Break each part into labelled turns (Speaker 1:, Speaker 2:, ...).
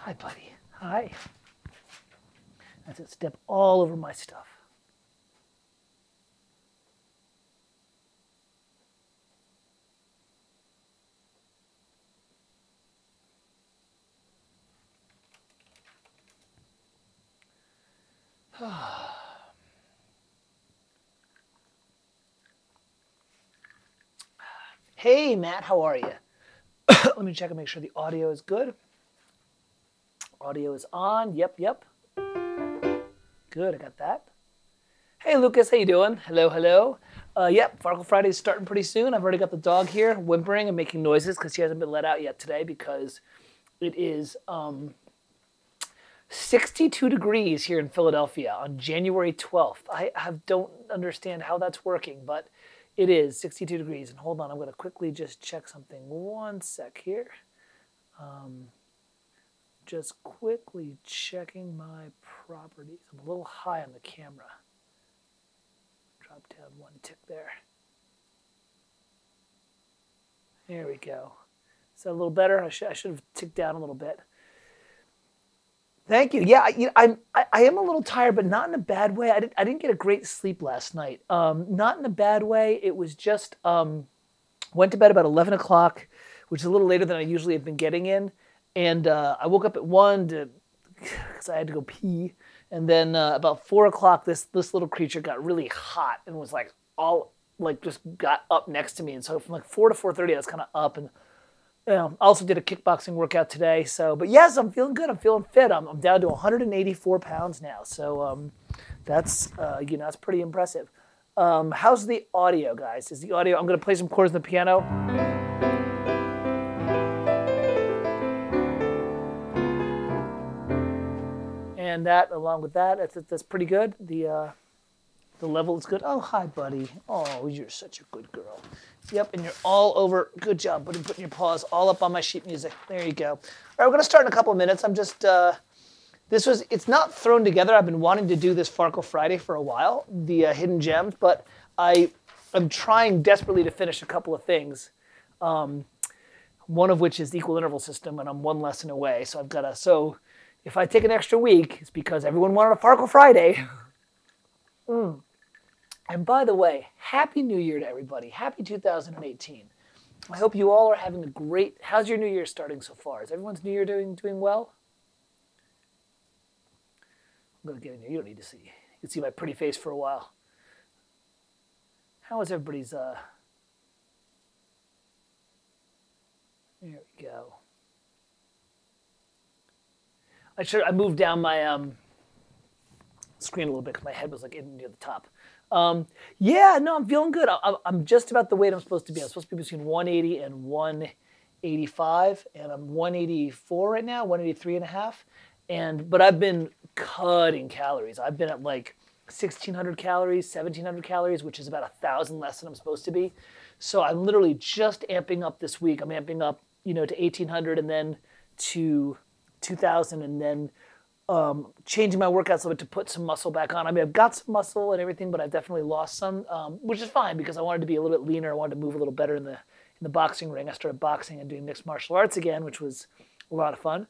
Speaker 1: Hi, buddy. Hi. That's it. Step all over my stuff. Hey, Matt, how are you? Let me check and make sure the audio is good. Audio is on. Yep, yep. Good, I got that. Hey, Lucas, how you doing? Hello, hello. Yep, Farkle Friday is starting pretty soon. I've already got the dog here whimpering and making noises because she hasn't been let out yet today because it is 62 degrees here in Philadelphia on January 12th. I don't understand how that's working, but it is 62 degrees. And hold on, I'm going to quickly just check something. One sec here. Just quickly checking my properties. I'm a little high on the camera. Drop down one tick there. There we go. Is that a little better? I should have ticked down a little bit. Thank you. Yeah, I am a little tired, but not in a bad way. I didn't get a great sleep last night. Not in a bad way. It was just went to bed about 11 o'clock, which is a little later than I usually have been getting in. And I woke up at 1 because I had to go pee. And then about 4 o'clock, this little creature got really hot and was like just got up next to me. And so from like 4 to 4:30, I was kind of up and. I also did a kickboxing workout today. So, but yes, I'm feeling good. I'm feeling fit. I'm down to 184 pounds now. So that's that's pretty impressive. How's the audio, guys? Is the audio? I'm gonna play some chords on the piano. And that, along with that, that's pretty good. The level is good. Oh, hi, buddy. Oh, you're such a good girl. Yep, and you're all over. Good job, buddy, putting your paws all up on my sheet music. There you go. All right, we're going to start in a couple of minutes. I'm just, it's not thrown together. I've been wanting to do this Farkle Friday for a while, the Hidden Gems, but I'm trying desperately to finish a couple of things, one of which is the equal interval system, and I'm one lesson away. So I've got to, if I take an extra week, it's because everyone wanted a Farkle Friday. And by the way, Happy New Year to everybody. Happy 2018. I hope you all are having a great... How's your New Year starting so far? Is everyone's New Year doing well? I'm going to get in here. You don't need to see. You can see my pretty face for a while. How is everybody's... There we go. I moved down my screen a little bit because my head was like in near the top. Yeah, no, I'm feeling good. I'm just about the weight I'm supposed to be. I'm supposed to be between 180 and 185, and I'm 184 right now, 183 and a half. But I've been cutting calories. I've been at like 1,600 calories, 1,700 calories, which is about 1,000 less than I'm supposed to be. So I'm literally just amping up this week. I'm amping up, to 1,800 and then to 2,000 and then changing my workouts a little bit to put some muscle back on. I mean, I've got some muscle and everything, but I've definitely lost some, which is fine because I wanted to be a little bit leaner. I wanted to move a little better in the boxing ring. I started boxing and doing mixed martial arts again, which was a lot of fun.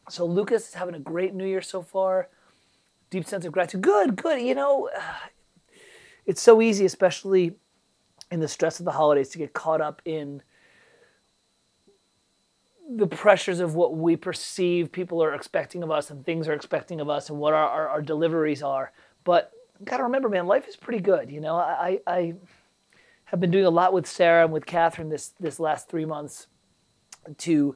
Speaker 1: So Lucas is having a great New Year so far. Deep sense of gratitude. Good, good. It's so easy, especially in the stress of the holidays, to get caught up in the pressures of what we perceive people are expecting of us and things are expecting of us and what our deliveries are. But you got to remember, man, life is pretty good. I have been doing a lot with Sarah and with Catherine this last 3 months to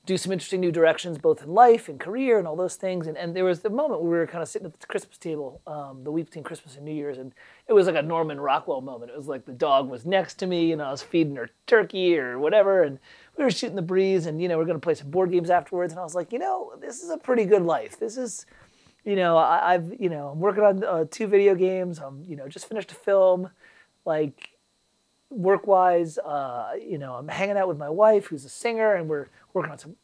Speaker 1: do some interesting new directions, both in life and career and all those things. And there was the moment where we were kind of sitting at the Christmas table, the week between Christmas and New Year's, and it was like a Norman Rockwell moment. It was like the dog was next to me, and I was feeding her turkey or whatever, and we were shooting the breeze, and we're going to play some board games afterwards. And I was like, this is a pretty good life. This is, I'm working on 2 video games. I'm, just finished a film, like. Work-wise, I'm hanging out with my wife, who's a singer, and we're working on some,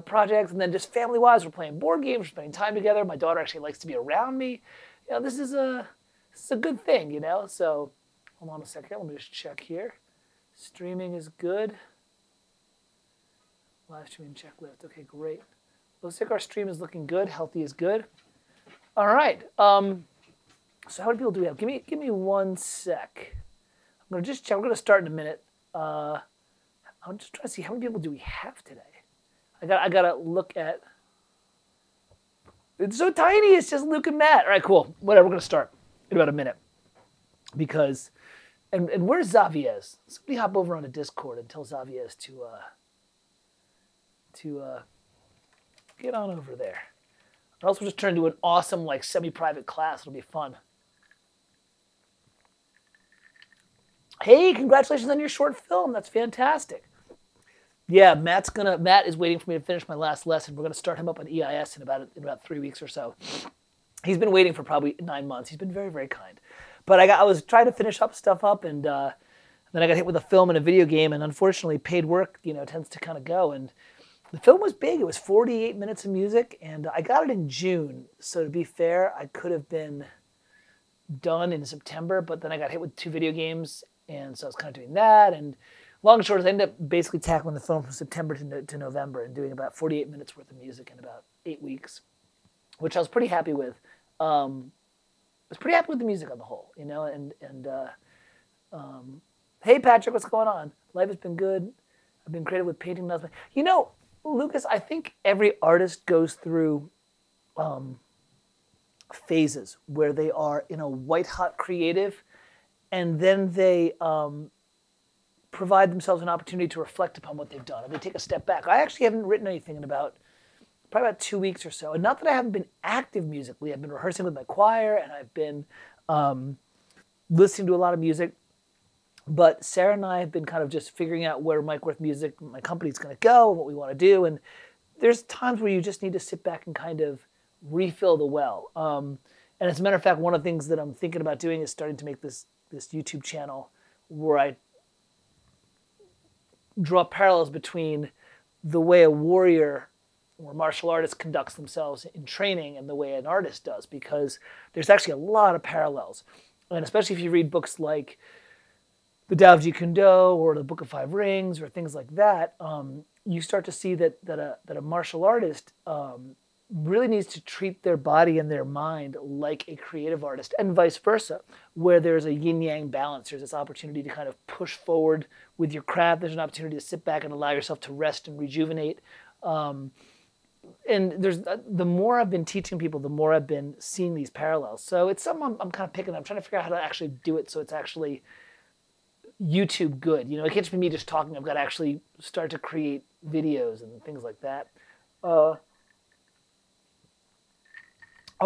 Speaker 1: projects. And then just family-wise, we're playing board games, we're spending time together. My daughter actually likes to be around me. This is a good thing, So, hold on a second. Let me just check here. Streaming is good. Live stream checklist. Okay, great. Looks like our stream is looking good. Healthy is good. All right. So how many people do we have? Give me 1 sec. I'm gonna just check. We're gonna start in a minute. I'm just trying to see how many people do we have today. I gotta look at. It's so tiny. It's just Luke and Matt. All right, cool. Whatever. We're gonna start in about a minute. Because, and where's Xaviez? Somebody hop over on the Discord and tell Xaviez to get on over there. Or else we'll just turn into an awesome, like, semi-private class. It'll be fun. Hey, congratulations on your short film. That's fantastic. Yeah, Matt is waiting for me to finish my last lesson. We're gonna start him up on EIS in about 3 weeks or so. He's been waiting for probably 9 months. He's been very, very kind. But I was trying to finish stuff up, and then I got hit with a film and a video game, and unfortunately, paid work, tends to kind of go. And the film was big. It was 48 minutes of music, and I got it in June. So to be fair, I could have been done in September, but then I got hit with 2 video games, and so I was kind of doing that. And long and short, I ended up basically tackling the film from September to November and doing about 48 minutes worth of music in about 8 weeks, which I was pretty happy with. I was pretty happy with the music on the whole, hey Patrick, what's going on? Life has been good. I've been creative with painting. Lucas, I think every artist goes through phases where they are in a white-hot creative, and then they provide themselves an opportunity to reflect upon what they've done, and they take a step back. I actually haven't written anything in probably about 2 weeks or so, and not that I haven't been active musically. I've been rehearsing with my choir, and I've been listening to a lot of music. But Sarah and I have been kind of just figuring out where Mike Worth Music, my company, is going to go and what we want to do. And there's times where you just need to sit back and kind of refill the well. And as a matter of fact, one of the things that I'm thinking about doing is starting to make this YouTube channel where I draw parallels between the way a warrior or martial artist conducts themselves in training and the way an artist does, because there's actually a lot of parallels. And especially if you read books like the Tao of Jeet Kune Do or the Book of Five Rings or things like that, you start to see that a martial artist really needs to treat their body and their mind like a creative artist, and vice versa, where there's a yin-yang balance. There's this opportunity to kind of push forward with your craft. There's an opportunity to sit back and allow yourself to rest and rejuvenate. And the more I've been teaching people, the more I've been seeing these parallels. So it's something I'm kind of picking. I'm trying to figure out how to actually do it so it's actually YouTube good. It can't just be me just talking. I've got to actually start to create videos and things like that. Oh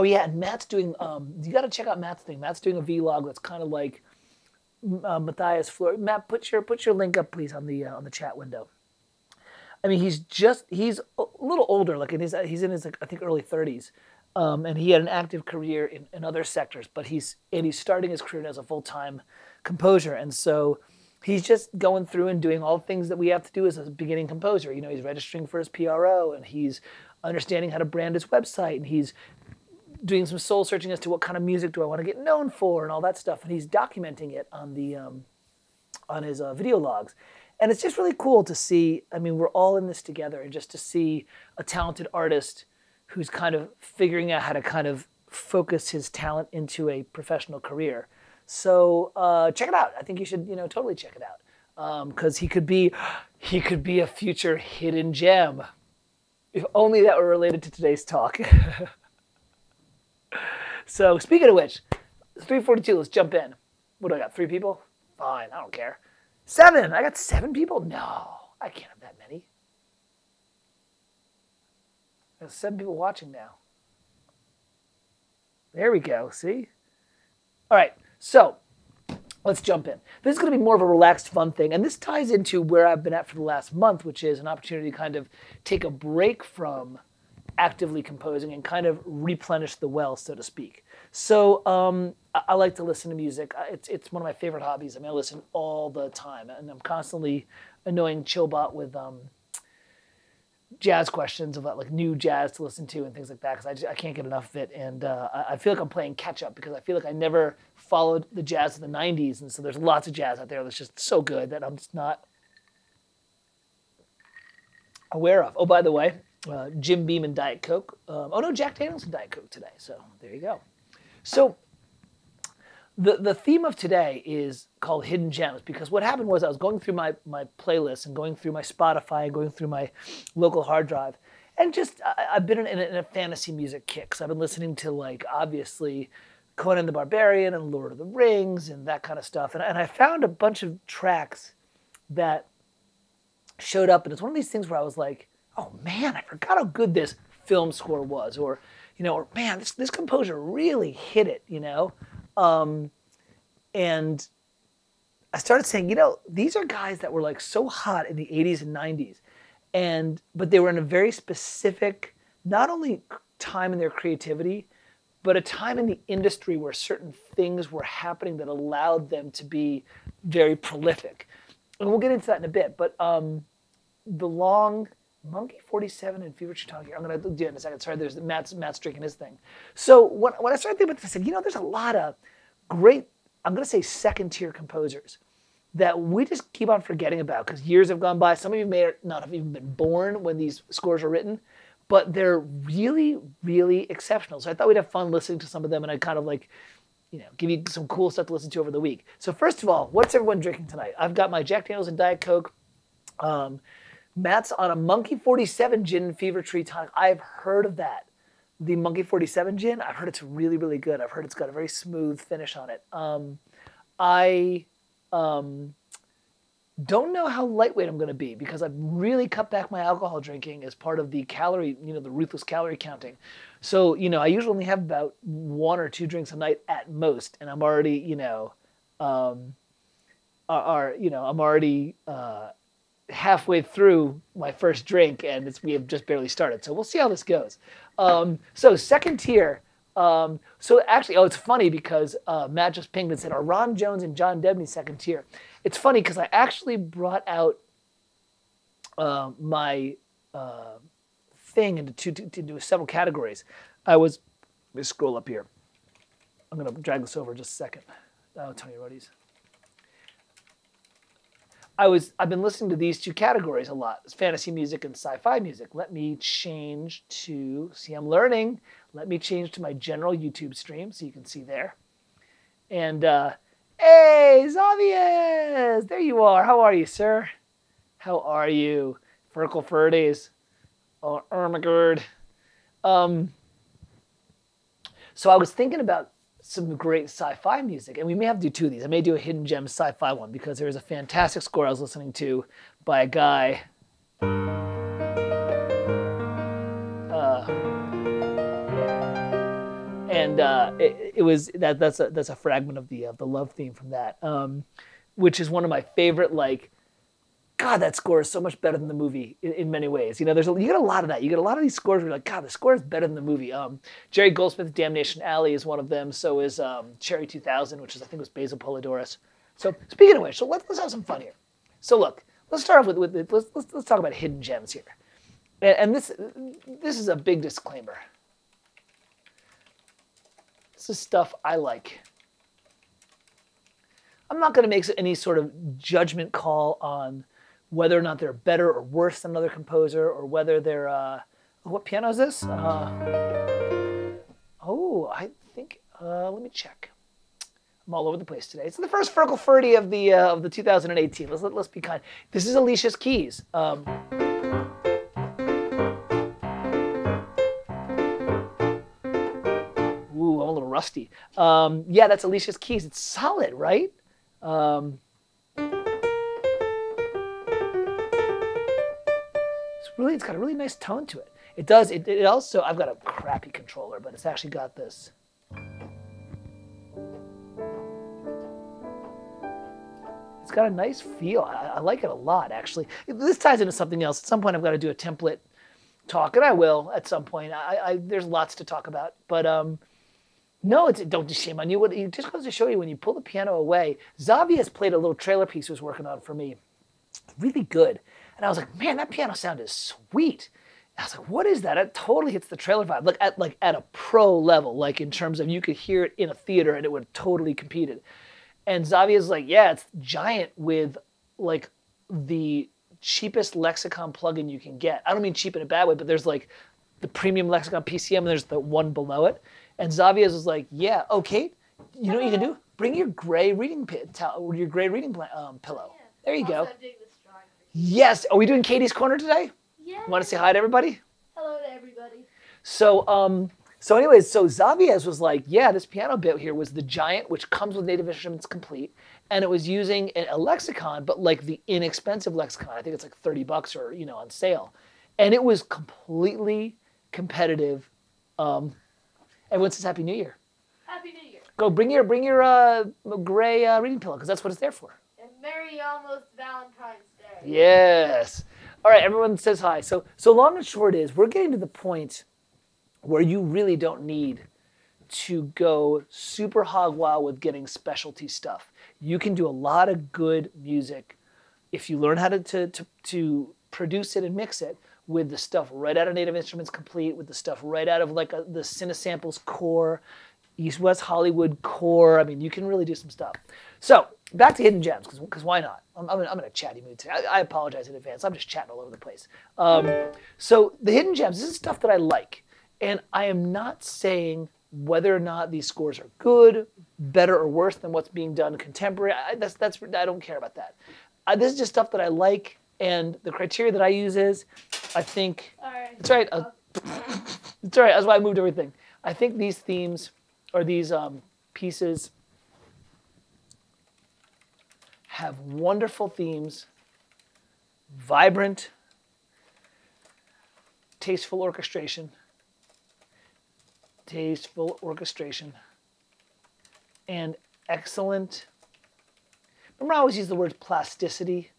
Speaker 1: yeah, and Matt's doing, you got to check out Matt's thing. Matt's doing a vlog that's kind of like Matthias Fleur. Matt, put your link up, please, on the chat window. I mean, he's a little older, like he's in his, like, I think, early 30s. And he had an active career in other sectors, but he's starting his career as a full-time composer. And so he's just going through and doing all the things that we have to do as a beginning composer. He's registering for his PRO, and he's understanding how to brand his website, and he's doing some soul searching as to what kind of music do I want to get known for and all that stuff. And he's documenting it on his video logs. And it's just really cool to see. I mean, we're all in this together, and just to see a talented artist who's kind of figuring out how to kind of focus his talent into a professional career. So check it out. I think you should, totally check it out, because he could be a future hidden gem. If only that were related to today's talk. So speaking of which, it's 3:42. Let's jump in. What do I got? 3 people? Fine. I don't care. 7. I got 7 people? No, I can't have that many. There's 7 people watching now. There we go. See? All right. So let's jump in. This is going to be more of a relaxed, fun thing. And this ties into where I've been at for the last month, which is an opportunity to kind of take a break from actively composing and kind of replenish the well, so to speak. So I like to listen to music. It's one of my favorite hobbies. I mean, I listen all the time, and I'm constantly annoying Chillbot with jazz questions about like new jazz to listen to and things like that, because I can't get enough of it. And I feel like I'm playing catch up, because I feel like I never followed the jazz of the 90s. And so there's lots of jazz out there that's just so good that I'm just not aware of. Oh, by the way, Jim Beam and Diet Coke. Oh no, Jack Daniels and Diet Coke today. So there you go. So the theme of today is called Hidden Gems, because what happened was I was going through my playlist and going through my Spotify and going through my local hard drive, and just I've been in a fantasy music kick. So I've been listening to, like, obviously Conan the Barbarian and Lord of the Rings and that kind of stuff, and I found a bunch of tracks that showed up, and it's one of these things where I was like, oh man, I forgot how good this film score was, or or man, this composer really hit it, and I started saying, these are guys that were like so hot in the 80s and 90s, but they were in a very specific, not only time in their creativity, but a time in the industry where certain things were happening that allowed them to be very prolific. And we'll get into that in a bit, but the long Monkey 47 and Fever Tree Tongue here, I'm going to do it in a second. Sorry, there's Matt's drinking his thing. So when I started thinking about this, I said, there's a lot of great, I'm going to say second-tier composers that we just keep on forgetting about because years have gone by. Some of you may not have even been born when these scores were written, but they're really, really exceptional. So I thought we'd have fun listening to some of them, and I'd kind of like, give you some cool stuff to listen to over the week. So first of all, what's everyone drinking tonight? I've got my Jack Daniels and Diet Coke. Matt's on a Monkey 47 gin and Fever Tree Tonic. I've heard of that. The Monkey 47 gin, I've heard it's really, really good. I've heard it's got a very smooth finish on it. I don't know how lightweight I'm going to be because I've really cut back my alcohol drinking as part of the calorie, the ruthless calorie counting. So, I usually only have about 1 or 2 drinks a night at most, and I'm already, I'm already halfway through my first drink, and we have just barely started. So we'll see how this goes. So second tier. So actually, it's funny because Matt just pinged and said, are Ron Jones and John Debney second tier? It's funny because I actually brought out my thing into several categories. Let me scroll up here. I'm going to drag this over just a second. Tony Roadies. I've been listening to these 2 categories a lot. It's fantasy music and sci-fi music. Let me change to, see, I'm learning. Let me change to my general YouTube stream so you can see there. And, hey, Xavier! There you are. How are you, sir? How are you? Farkle Furdies. Oh, Ermagerd. So I was thinking about some great sci-fi music, and we may have to do 2 of these. I may do a Hidden Gems sci-fi one because there was a fantastic score I was listening to by a guy. It was that's a fragment of the love theme from that, which is one of my favorite. Like, God, that score is so much better than the movie in many ways. You get a lot of that. You get a lot of these scores where you're like, God, the score is better than the movie. Jerry Goldsmith's Damnation Alley is one of them. So is Cherry 2000, which I think was Basil Polidorus. So speaking of which, so let's have some fun here. So look, let's start off with let's talk about hidden gems here. And this is a big disclaimer. This is stuff I like. I'm not going to make any sort of judgment call on whether or not they're better or worse than another composer, or whether they're, what piano is this? I think, let me check. I'm all over the place today. It's the first Farkle Furdy of the 2018. Let's be kind. This is Alicia's Keys. Ooh, I'm a little rusty. Yeah, that's Alicia's Keys. It's solid, right? It's got a really nice tone to it. It does. It also, I've got a crappy controller, but it's actually got this. It's got a nice feel. I like it a lot, actually. This ties into something else. At some point, I've got to do a template talk, and I will at some point. There's lots to talk about, but no, don't shame on you. It just goes to show you when you pull the piano away. Xavier has played a little trailer piece he was working on for me. Really good. And I was like, man, that piano sound is sweet. And I was like, what is that? It totally hits the trailer vibe, like at a pro level, like in terms of you could hear it in a theater and it would have totally competed. And Xavier's like, yeah, it's giant with like the cheapest Lexicon plugin you can get. I don't mean cheap in a bad way, but there's like the premium Lexicon PCM, and there's the one below it. And Xavier's was like, yeah, okay, you know what you can do? Bring your gray reading pillow. There you go. Yes. Are we doing Katie's Corner today?
Speaker 2: Yeah.
Speaker 1: Want to say hi to everybody?
Speaker 2: Hello to everybody.
Speaker 1: So anyways, so Xavier's was like, yeah, this piano bit here was the Giant, which comes with native instruments complete, and it was using a Lexicon, but like the inexpensive Lexicon. I think it's like $30 or on sale, and it was completely competitive. Everyone says Happy New Year.
Speaker 2: Happy New Year.
Speaker 1: Go bring your gray reading pillow because that's what it's there for.
Speaker 2: And Merry almost Valentine's Day.
Speaker 1: Yes. All right, everyone says hi. So long and short is we're getting to the point where you really don't need to go super hog wild with getting specialty stuff. You can do a lot of good music if you learn how to produce it and mix it with the stuff right out of Native Instruments Complete, with the stuff right out of like the Cinesamples core, East West Hollywood core. I mean, you can really do some stuff. So back to hidden gems, because why not? I'm in a chatty mood today. I apologize in advance. I'm just chatting all over the place. So the hidden gems, this is stuff that I like. And I am not saying whether or not these scores are good, better, or worse than what's being done contemporary. I don't care about that. This is just stuff that I like, and the criteria that I use is, I think, it's right. It's all right. That's why I moved everything. I think these themes or these pieces have wonderful themes, vibrant, tasteful orchestration, and excellent. Remember, I always use the word plasticity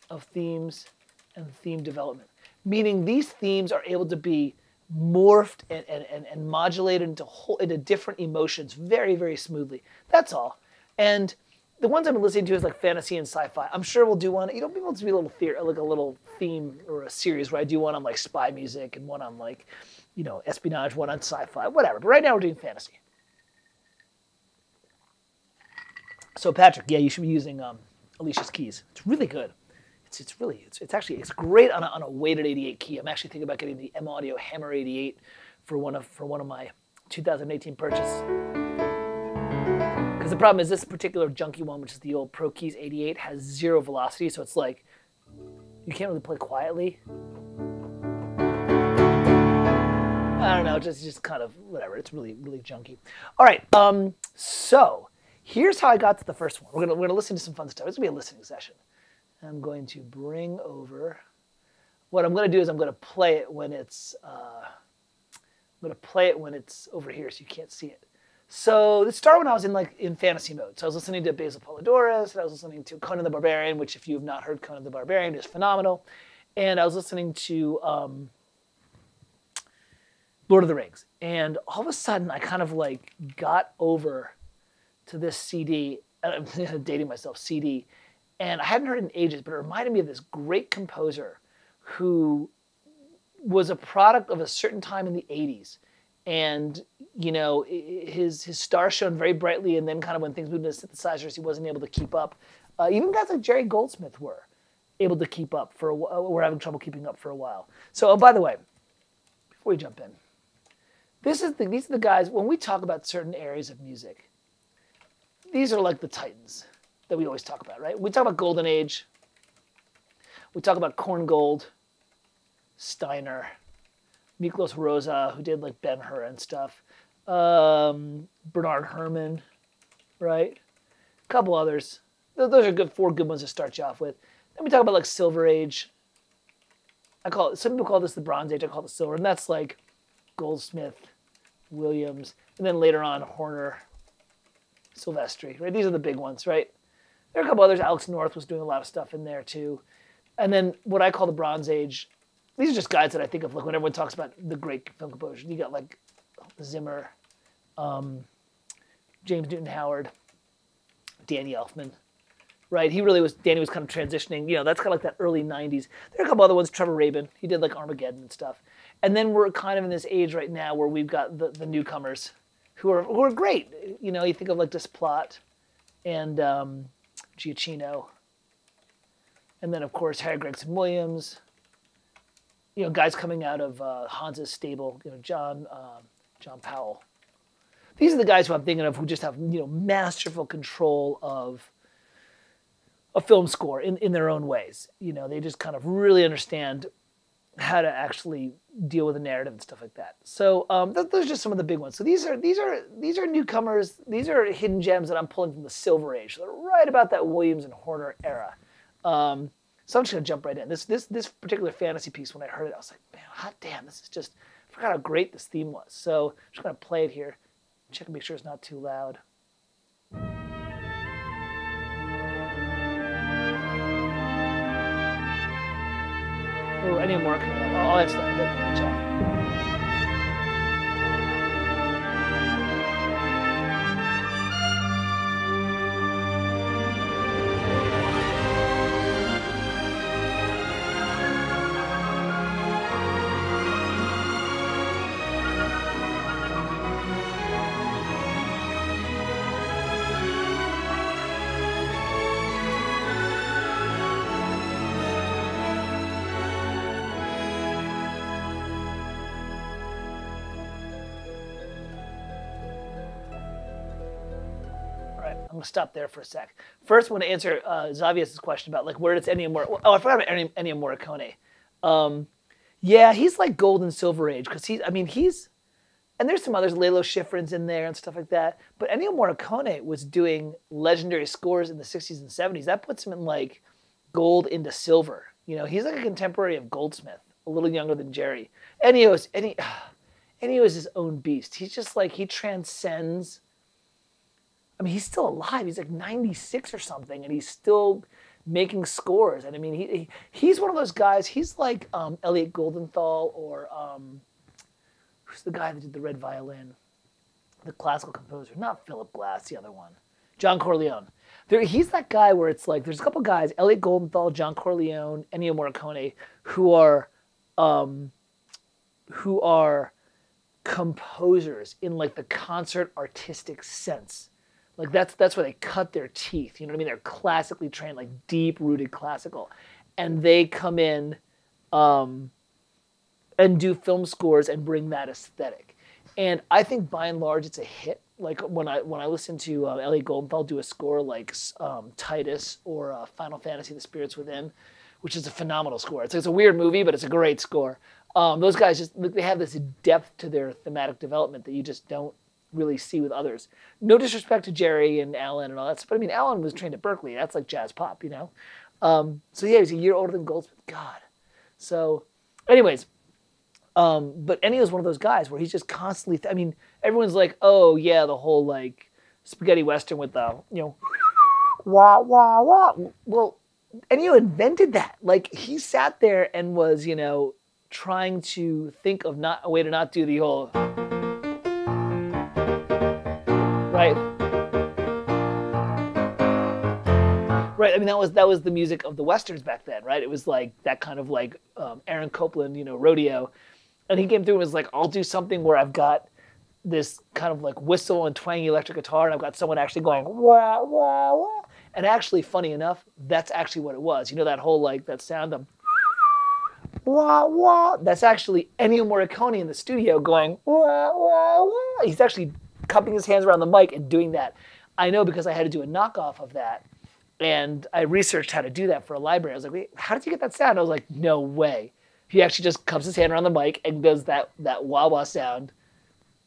Speaker 1: of themes and theme development, meaning these themes are able to be morphed and modulated into different emotions very, very smoothly. That's all. And the ones I've been listening to is like fantasy and sci-fi. I'm sure we'll do one. Maybe it'll be a little theme or a series where I do one on like spy music and one on like, espionage, one on sci-fi, whatever. But right now we're doing fantasy. So Patrick, yeah, you should be using Alicia's keys. It's really good. It's great on a weighted 88 key. I'm actually thinking about getting the M Audio Hammer 88 for one of my 2018 purchases. Because the problem is this particular junky one, which is the old Pro Keys 88, has 0 velocity, so it's like you can't really play quietly. I don't know, just kind of whatever. It's really, really junky. All right, so here's how I got to the first one. We're gonna listen to some fun stuff. It's gonna be a listening session. I'm going to bring over. What I'm gonna do is I'm gonna play it when it's over here, so you can't see it. So this started when I was in fantasy mode. So I was listening to Basil Polidorus, and I was listening to Conan the Barbarian, which if you have not heard Conan the Barbarian is phenomenal. And I was listening to Lord of the Rings. And all of a sudden I kind of like got over to this CD, I'm dating myself, CD, and I hadn't heard it in ages, but it reminded me of this great composer who was a product of a certain time in the 80s. And, his star shone very brightly, and then kind of when things moved into synthesizers, he wasn't able to keep up. Even guys like Jerry Goldsmith were able to keep up were having trouble keeping up for a while. So, oh, by the way, before we jump in, these are the guys, when we talk about certain areas of music, these are like the titans that we always talk about, right? We talk about Golden Age. We talk about Korngold, Steiner, Miklos Rosa, who did like Ben-Hur and stuff. Bernard Herrmann, right? A couple others. Those are four good ones to start you off with. Then we talk about like Silver Age. Some people call this the Bronze Age. I call it the Silver, and that's like Goldsmith, Williams, and then later on Horner, Silvestri, right? These are the big ones, right? There are a couple others. Alex North was doing a lot of stuff in there too. And then what I call the Bronze Age, these are just guys that I think of like when everyone talks about the great film composers. You got like Zimmer, James Newton Howard, Danny Elfman, right? Danny was kind of transitioning, that's kind of like that early 90s. There are a couple other ones, Trevor Rabin, he did like Armageddon and stuff. And then we're kind of in this age right now where we've got the newcomers who are great. You think of like Desplat and Giacchino And then, of course, Harry Gregson Williams. You know, guys coming out of Hans's stable. You know, John Powell. These are the guys who I'm thinking of who just have, you know, masterful control of a film score in their own ways. You know, they just kind of really understand how to actually deal with a narrative and stuff like that. So those are just some of the big ones. So these are newcomers. These are hidden gems that I'm pulling from the Silver Age. So they're right about that Williams and Horner era. So I'm just gonna jump right in. This particular fantasy piece, when I heard it, I was like, man, hot damn, this is just, I forgot how great this theme was. So I'm just gonna play it here. Check and make sure it's not too loud. Oh, any more? Oh, that's not good. Good job. I'm gonna stop there for a sec. First, I want to answer Xavier's question about like where does Ennio Morricone? Oh, I forgot about Ennio Morricone. Yeah, he's like gold and silver age because he's. And there's some others, Lalo Schifrin's in there and stuff like that. But Ennio Morricone was doing legendary scores in the 60s and 70s. That puts him in like gold into silver. You know, he's like a contemporary of Goldsmith, a little younger than Jerry. Ennio is his own beast. He's just like, he transcends. I mean, he's still alive. He's like 96 or something, and he's still making scores. And I mean, he's one of those guys. He's like Elliot Goldenthal or who's the guy that did the Red Violin? The classical composer. Not Philip Glass, the other one. John Corleone. He's that guy where it's like, there's a couple guys, Elliot Goldenthal, John Corleone, Ennio Morricone, who are composers in like the concert artistic sense. Like that's where they cut their teeth. You know what I mean? They're classically trained, like deep-rooted classical. And they come in and do film scores and bring that aesthetic. And I think by and large it's a hit. Like when I listen to Elliot Goldenthal do a score like Titus or Final Fantasy: The Spirits Within, which is a phenomenal score. It's a weird movie, but it's a great score. Those guys just, they have this depth to their thematic development that you just don't really see with others. No disrespect to Jerry and Alan and all that stuff, but I mean, Alan was trained at Berkeley. That's like jazz pop, you know? So yeah, he's a year older than Goldsmith. God. So anyways, but Ennio's one of those guys where he's just constantly, I mean, everyone's like, oh yeah, the whole like spaghetti western with the, you know, wah, wah, wah. Well, Ennio invented that. Like he sat there and was, you know, trying to think of a way to not do the whole, right? Right. I mean, that was the music of the westerns back then, right? It was like that kind of like Aaron Copland, you know, rodeo. And he came through and was like, I'll do something where I've got this kind of like whistle and twangy electric guitar, and I've got someone actually going wah wah wah. And actually, funny enough, that's actually what it was. You know that whole like that sound of wah wah. That's actually Ennio Morricone in the studio going wah wah wah. He's actually cupping his hands around the mic and doing that. I know because I had to do a knockoff of that, and I researched how to do that for a library. I was like, wait, how did you get that sound? I was like, no way. He actually just cups his hand around the mic and does that wah wah sound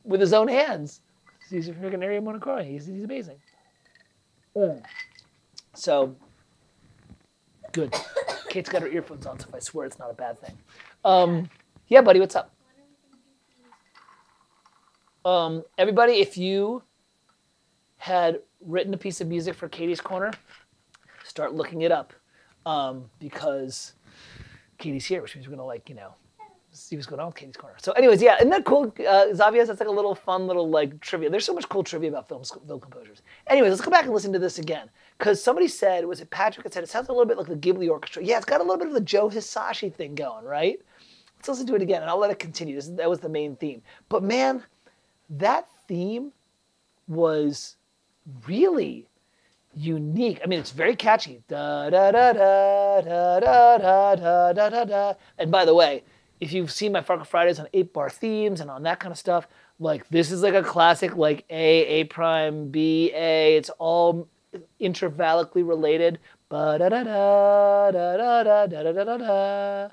Speaker 1: with his own hands. He's a freaking Ennio Morricone. He's amazing. So, good. Kate's got her earphones on, so if I swear it's not a bad thing. Yeah, buddy, what's up? Everybody, if you had written a piece of music for Katie's Corner, start looking it up because Katie's here, which means we're going to, like, you know, see what's going on with Katie's Corner. So anyways, yeah, isn't that cool? Xavier, that's like a little fun little, like, trivia. There's so much cool trivia about film composers. Anyways, let's go back and listen to this again. Because somebody said, was it Patrick that said, it sounds a little bit like the Ghibli Orchestra. Yeah, it's got a little bit of the Joe Hisashi thing going, right? Let's listen to it again, and I'll let it continue. That was the main theme. But man, that theme was really unique. I mean, it's very catchy. Da da da da da da da da da da da. And by the way, if you've seen my Farkle Fridays on 8-bar themes and on that kind of stuff, like this is like a classic, like A prime, B, A. It's all intervallically related. Ba da da da da da da da da da da.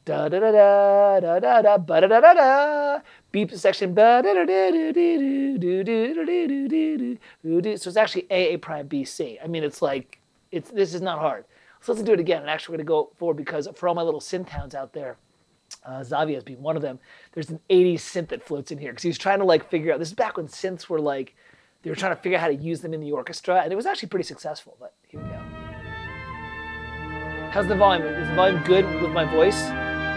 Speaker 1: Da da da da da da da ba da da da da. Beep section. Ba da da da da do do do do do do do. So it's actually A prime, B, C. I mean, it's like this is not hard. So let's do it again. And actually, we're gonna go forward because for all my little synth towns out there, Xavia's being one of them. There's an 80s synth that floats in here because he was trying to like figure out. This is back when synths were like they were trying to figure out how to use them in the orchestra, and it was actually pretty successful. But here we go. How's the volume? Is the volume good with my voice?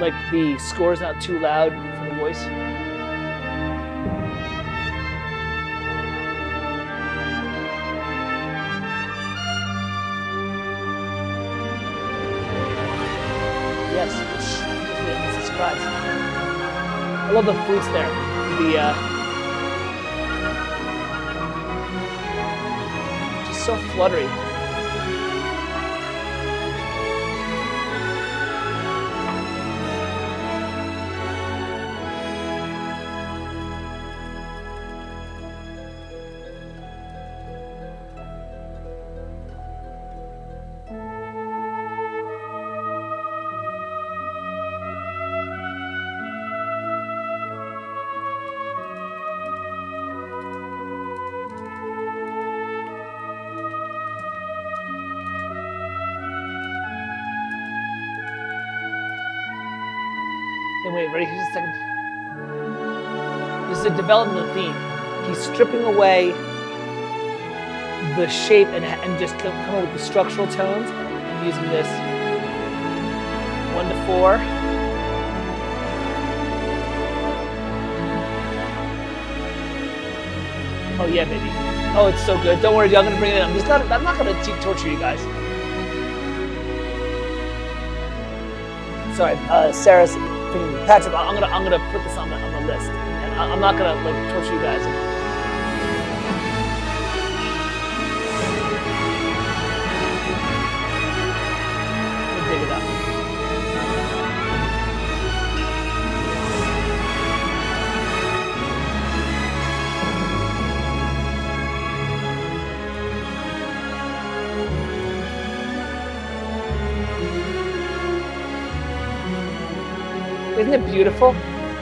Speaker 1: Like the score is not too loud for the voice? Yes. It's a surprise. I love the flutes there. Just so fluttery. And wait, ready? Here's a second. This is a development of the theme. He's stripping away the shape and just come up with the structural tones and using this 1 to 4. Oh yeah, baby. Oh, it's so good. Don't worry, I'm gonna bring it in. I'm not gonna torture you guys. Sorry, Sarah's. Patrick, I'm gonna put this on the list, and I'm not gonna like torture you guys. Let me dig it up. Isn't it beautiful?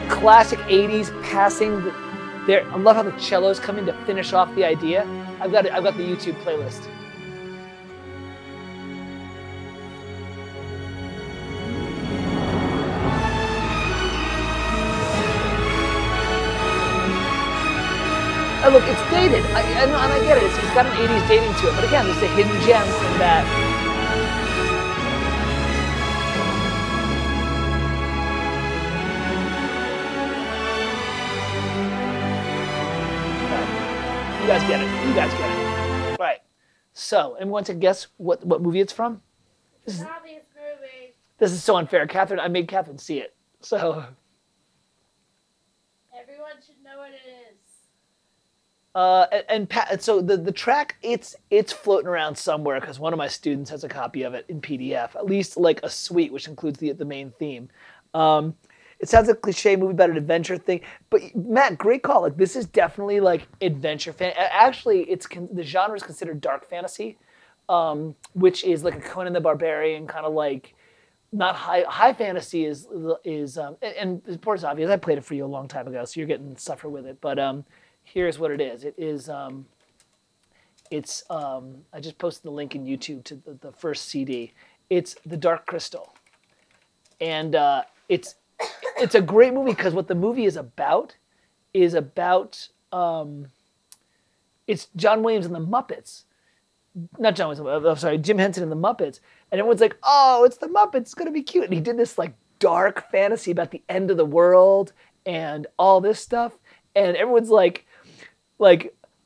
Speaker 1: Classic 80s passing there. I love how the cellos come in to finish off the idea. I've got the YouTube playlist. And look, it's dated. And I get it. It's got an 80s dating to it. But again, there's a hidden gem in that. You guys get it. You guys get it. Right. So, anyone to guess what movie it's from?
Speaker 2: Obvious movie.
Speaker 1: This is so unfair. Catherine, I made Catherine see it. So.
Speaker 2: Everyone should know what it is.
Speaker 1: So the track, it's floating around somewhere because one of my students has a copy of it in PDF, at least like a suite, which includes the main theme. It sounds like a cliche movie about an adventure thing, but Matt, great call. Like this is definitely like adventure fan. Actually, the genre is considered dark fantasy, which is like a Conan the Barbarian kind of like, not high fantasy is and of course obvious. I played it for you a long time ago, so you're getting to suffer with it. But here's what it is. It is I just posted the link in YouTube to the first CD. It's The Dark Crystal, and it's a great movie because what the movie is about it's John Williams and the Muppets. Not John Williams, I'm sorry, Jim Henson and the Muppets. And everyone's like, oh, it's the Muppets, it's gonna be cute. And he did this like dark fantasy about the end of the world and all this stuff. And everyone's like,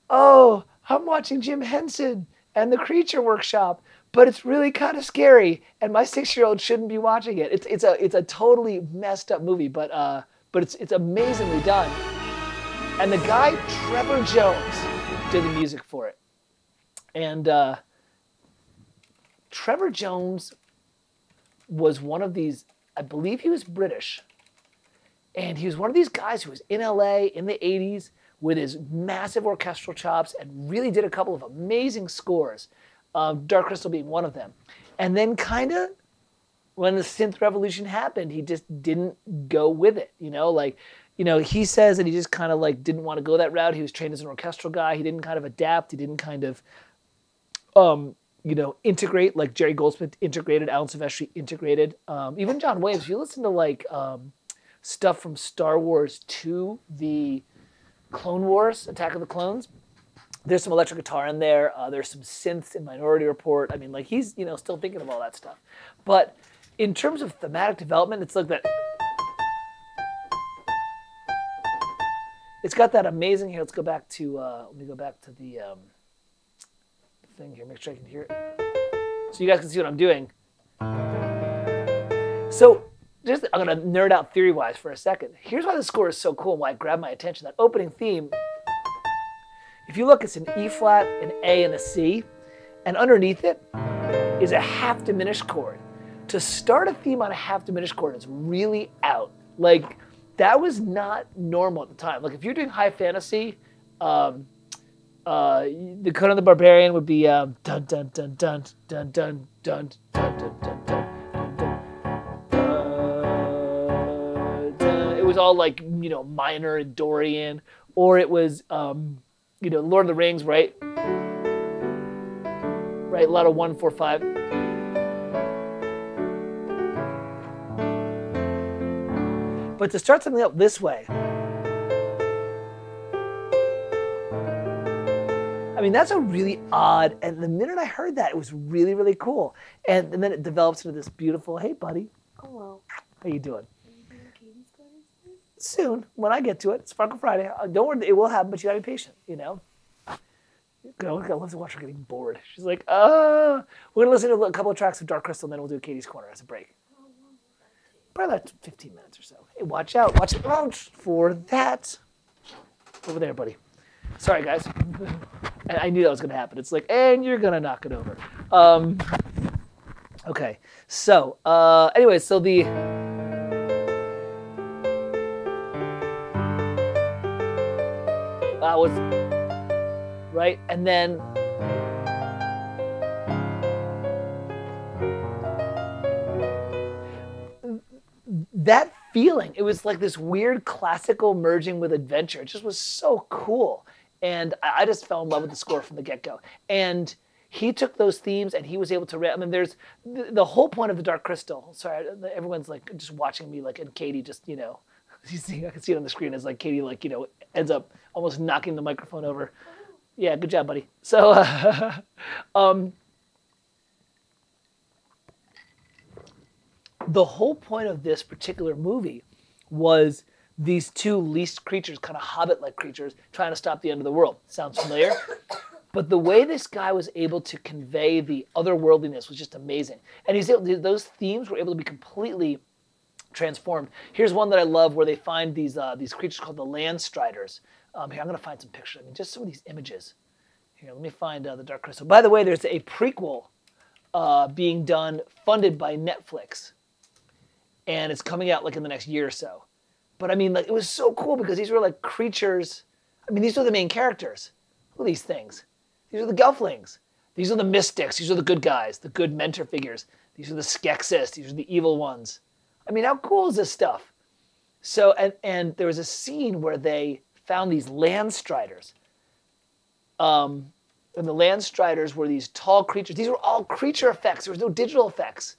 Speaker 1: oh, I'm watching Jim Henson and the Creature Workshop, but it's really kind of scary, and my 6-year-old shouldn't be watching it. It's a totally messed up movie, but it's amazingly done. And the guy Trevor Jones did the music for it, and Trevor Jones was one of these, I believe he was British, and he was one of these guys who was in LA in the 80s with his massive orchestral chops and really did a couple of amazing scores, Dark Crystal being one of them. And then kind of when the synth revolution happened, he just didn't go with it, he says that he just kind of like didn't want to go that route. He was trained as an orchestral guy. He didn't kind of adapt. He didn't kind of, integrate like Jerry Goldsmith integrated, Alan Silvestri integrated. Even John Williams, if you listen to like stuff from Star Wars 2, the Clone Wars, Attack of the Clones, there's some electric guitar in there. There's some synths in Minority Report. I mean, like he's, still thinking of all that stuff. But in terms of thematic development, it's like that. It's got that amazing here. Let's go back to, the thing here. Make sure I can hear it. So you guys can see what I'm doing. So I'm going to nerd out theory-wise for a second. Here's why the score is so cool and why it grabbed my attention. That opening theme, if you look, it's an E flat, an A, and a C. And underneath it is a half diminished chord. To start a theme on a half diminished chord is really out. Like, that was not normal at the time. Like, if you're doing high fantasy, the Conan the Barbarian would be dun dun dun dun dun dun dun dun dun dun dun. It was all like, minor and Dorian, or it was, Lord of the Rings, right? Right, a lot of 1, 4, 5. But to start something up this way, I mean, that's a really odd, and the minute I heard that, it was really, really cool. And then it develops into this beautiful, hey, buddy.
Speaker 2: Hello.
Speaker 1: How you doing?
Speaker 2: Are you doing Katie's corner soon?
Speaker 1: Soon, when I get to it. It's Farkle Friday. Don't worry, it will happen, but you gotta be patient, I love to watch her getting bored. She's like, we're gonna listen to a couple of tracks of Dark Crystal, and then we'll do Katie's Corner as a break.
Speaker 2: How long will that take?
Speaker 1: Probably like 15 minutes or so. Hey, watch out for that. Over there, buddy. Sorry, guys. I knew that was gonna happen. It's like, and you're gonna knock it over. Okay, so anyway, so the that was right, and then that feeling, it was like this weird classical merging with adventure. It just was so cool, and I just fell in love with the score from the get-go. And he took those themes and he was able to, I mean, there's the whole point of the Dark Crystal. Sorry, everyone's like just watching me, like, and Katie just, you see, I can see it on the screen as like Katie, like, ends up almost knocking the microphone over. Yeah, good job, buddy. So, the whole point of this particular movie was these two least creatures, kind of hobbit-like creatures, trying to stop the end of the world. Sounds familiar? But the way this guy was able to convey the otherworldliness was just amazing. And those themes were able to be completely transformed. Here's one that I love where they find these creatures called the Landstriders. Here, I'm going to find some pictures. I mean, just some of these images. Here, let me find the Dark Crystal. By the way, there's a prequel being done, funded by Netflix. And it's coming out like in the next year or so. But I mean, like, it was so cool because these were like creatures. I mean, these were the main characters. Look at these things. These are the Gelflings. These are the mystics. These are the good guys, the good mentor figures. These are the Skeksis. These are the evil ones. I mean, how cool is this stuff? So, and there was a scene where they found these Landstriders. And the Landstriders were these tall creatures. These were all creature effects. There was no digital effects.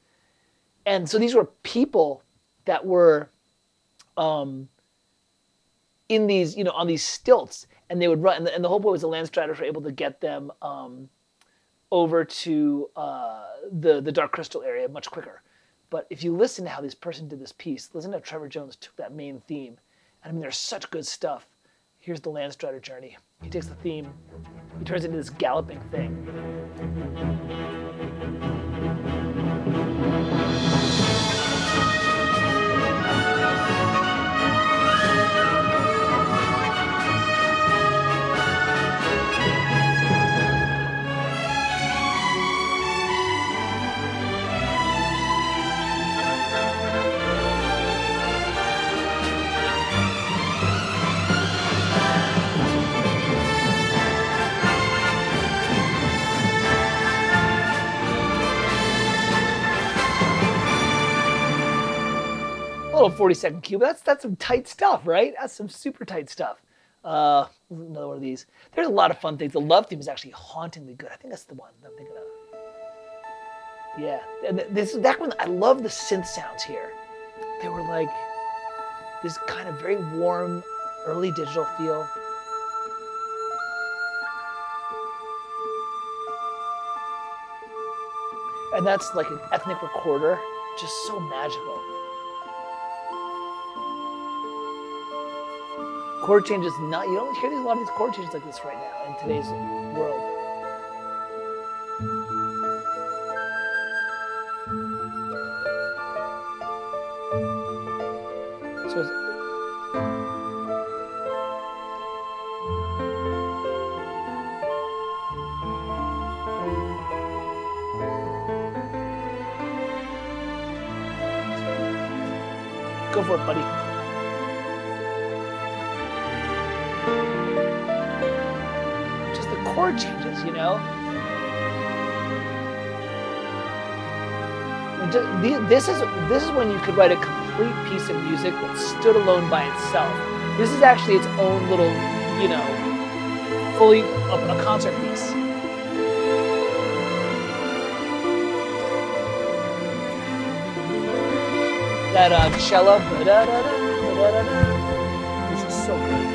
Speaker 1: And so these were people that were in these, on these stilts, and they would run. And the whole point was the Landstriders were able to get them over to the Dark Crystal area much quicker. But if you listen to how this person did this piece, listen to how Trevor Jones took that main theme. And I mean, there's such good stuff. Here's the Landstrider journey. He takes the theme, he turns it into this galloping thing. little 40-second cue, but that's some tight stuff, right? That's some super tight stuff. Another one of these. There's a lot of fun things. The love theme is actually hauntingly good. I think that's the one that I'm thinking of. Yeah, and this is that one. I love the synth sounds here. They were like this kind of very warm, early digital feel. And that's like an ethnic recorder, just so magical. Chord changes, you don't hear a lot of these chord changes like this right now in today's world. So go for it, buddy. Just the chord changes, you know? This is when you could write a complete piece of music that stood alone by itself. This is actually its own little, you know, fully a concert piece. That cello, this is so good.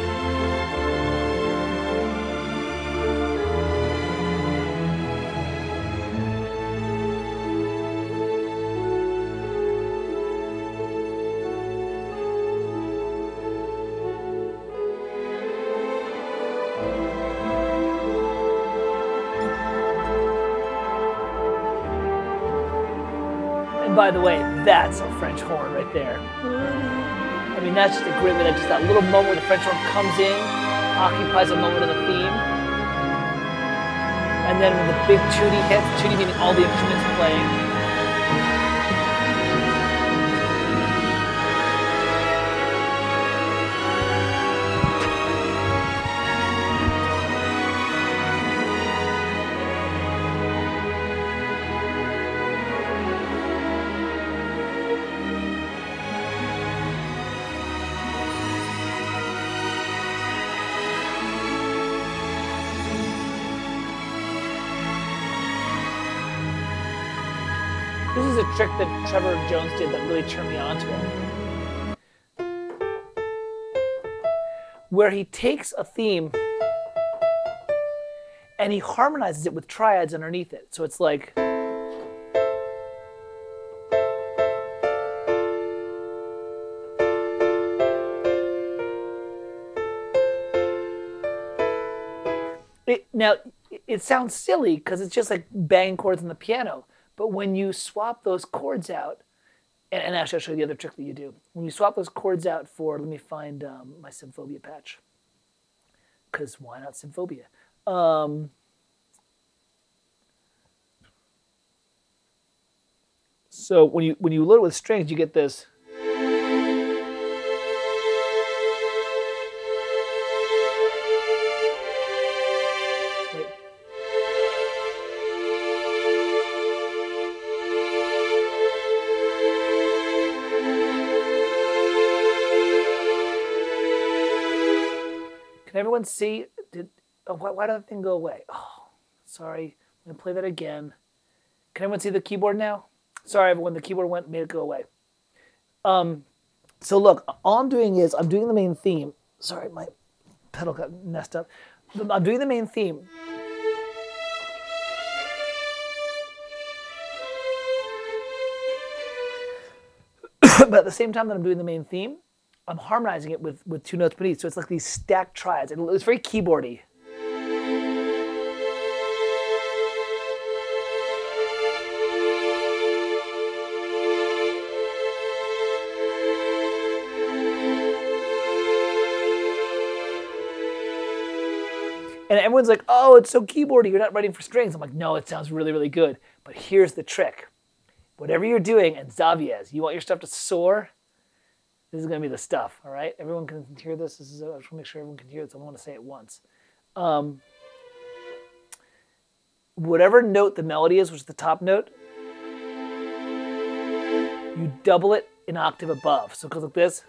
Speaker 1: And by the way, that's a French horn right there. I mean, that's just a great way. Just that little moment where the French horn comes in, occupies a moment of the theme. And then when the big tutti hits, tutti meaning all the instruments playing. This is a trick that Trevor Jones did that really turned me on to him. Where he takes a theme and he harmonizes it with triads underneath it. So it's like... Now, it sounds silly because it's just like banging chords on the piano. But when you swap those chords out, and actually I'll show you the other trick that you do. When you swap those chords out for, let me find my Symphobia patch. Because why not Symphobia? So when you load it with strings, you get this. Can everyone see? Why did that thing go away? Oh, sorry. I'm going to play that again. Can everyone see the keyboard now? Sorry, everyone. The keyboard made it go away. So look, all I'm doing is I'm doing the main theme. Sorry, my pedal got messed up. I'm doing the main theme. But at the same time that I'm doing the main theme, I'm harmonizing it with two notes beneath. So it's like these stacked triads. It's very keyboardy. And everyone's like, oh, it's so keyboardy. You're not writing for strings. I'm like, no, it sounds really, really good. But here's the trick. Whatever you're doing, and Xaviez, you want your stuff to soar, this is going to be the stuff, all right? Everyone can hear this. I just want to make sure everyone can hear this. I want to say it once. Whatever note the melody is, which is the top note, you double it an octave above. So it goes like this.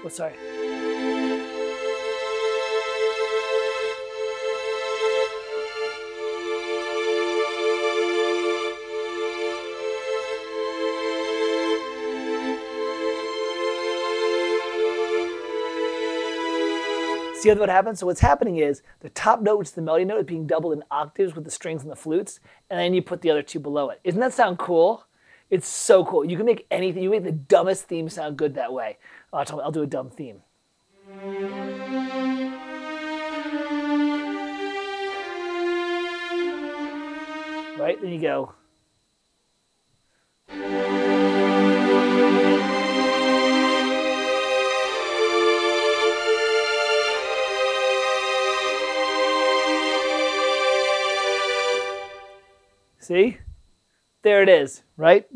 Speaker 1: Oh, sorry. See what happens? So what's happening is the top note, which is the melody note, is being doubled in octaves with the strings and the flutes, and then you put the other two below it. Doesn't that sound cool? It's so cool. You can make anything. You make the dumbest theme sound good that way. I'll do a dumb theme. Right? Then you go. See? There it is, right?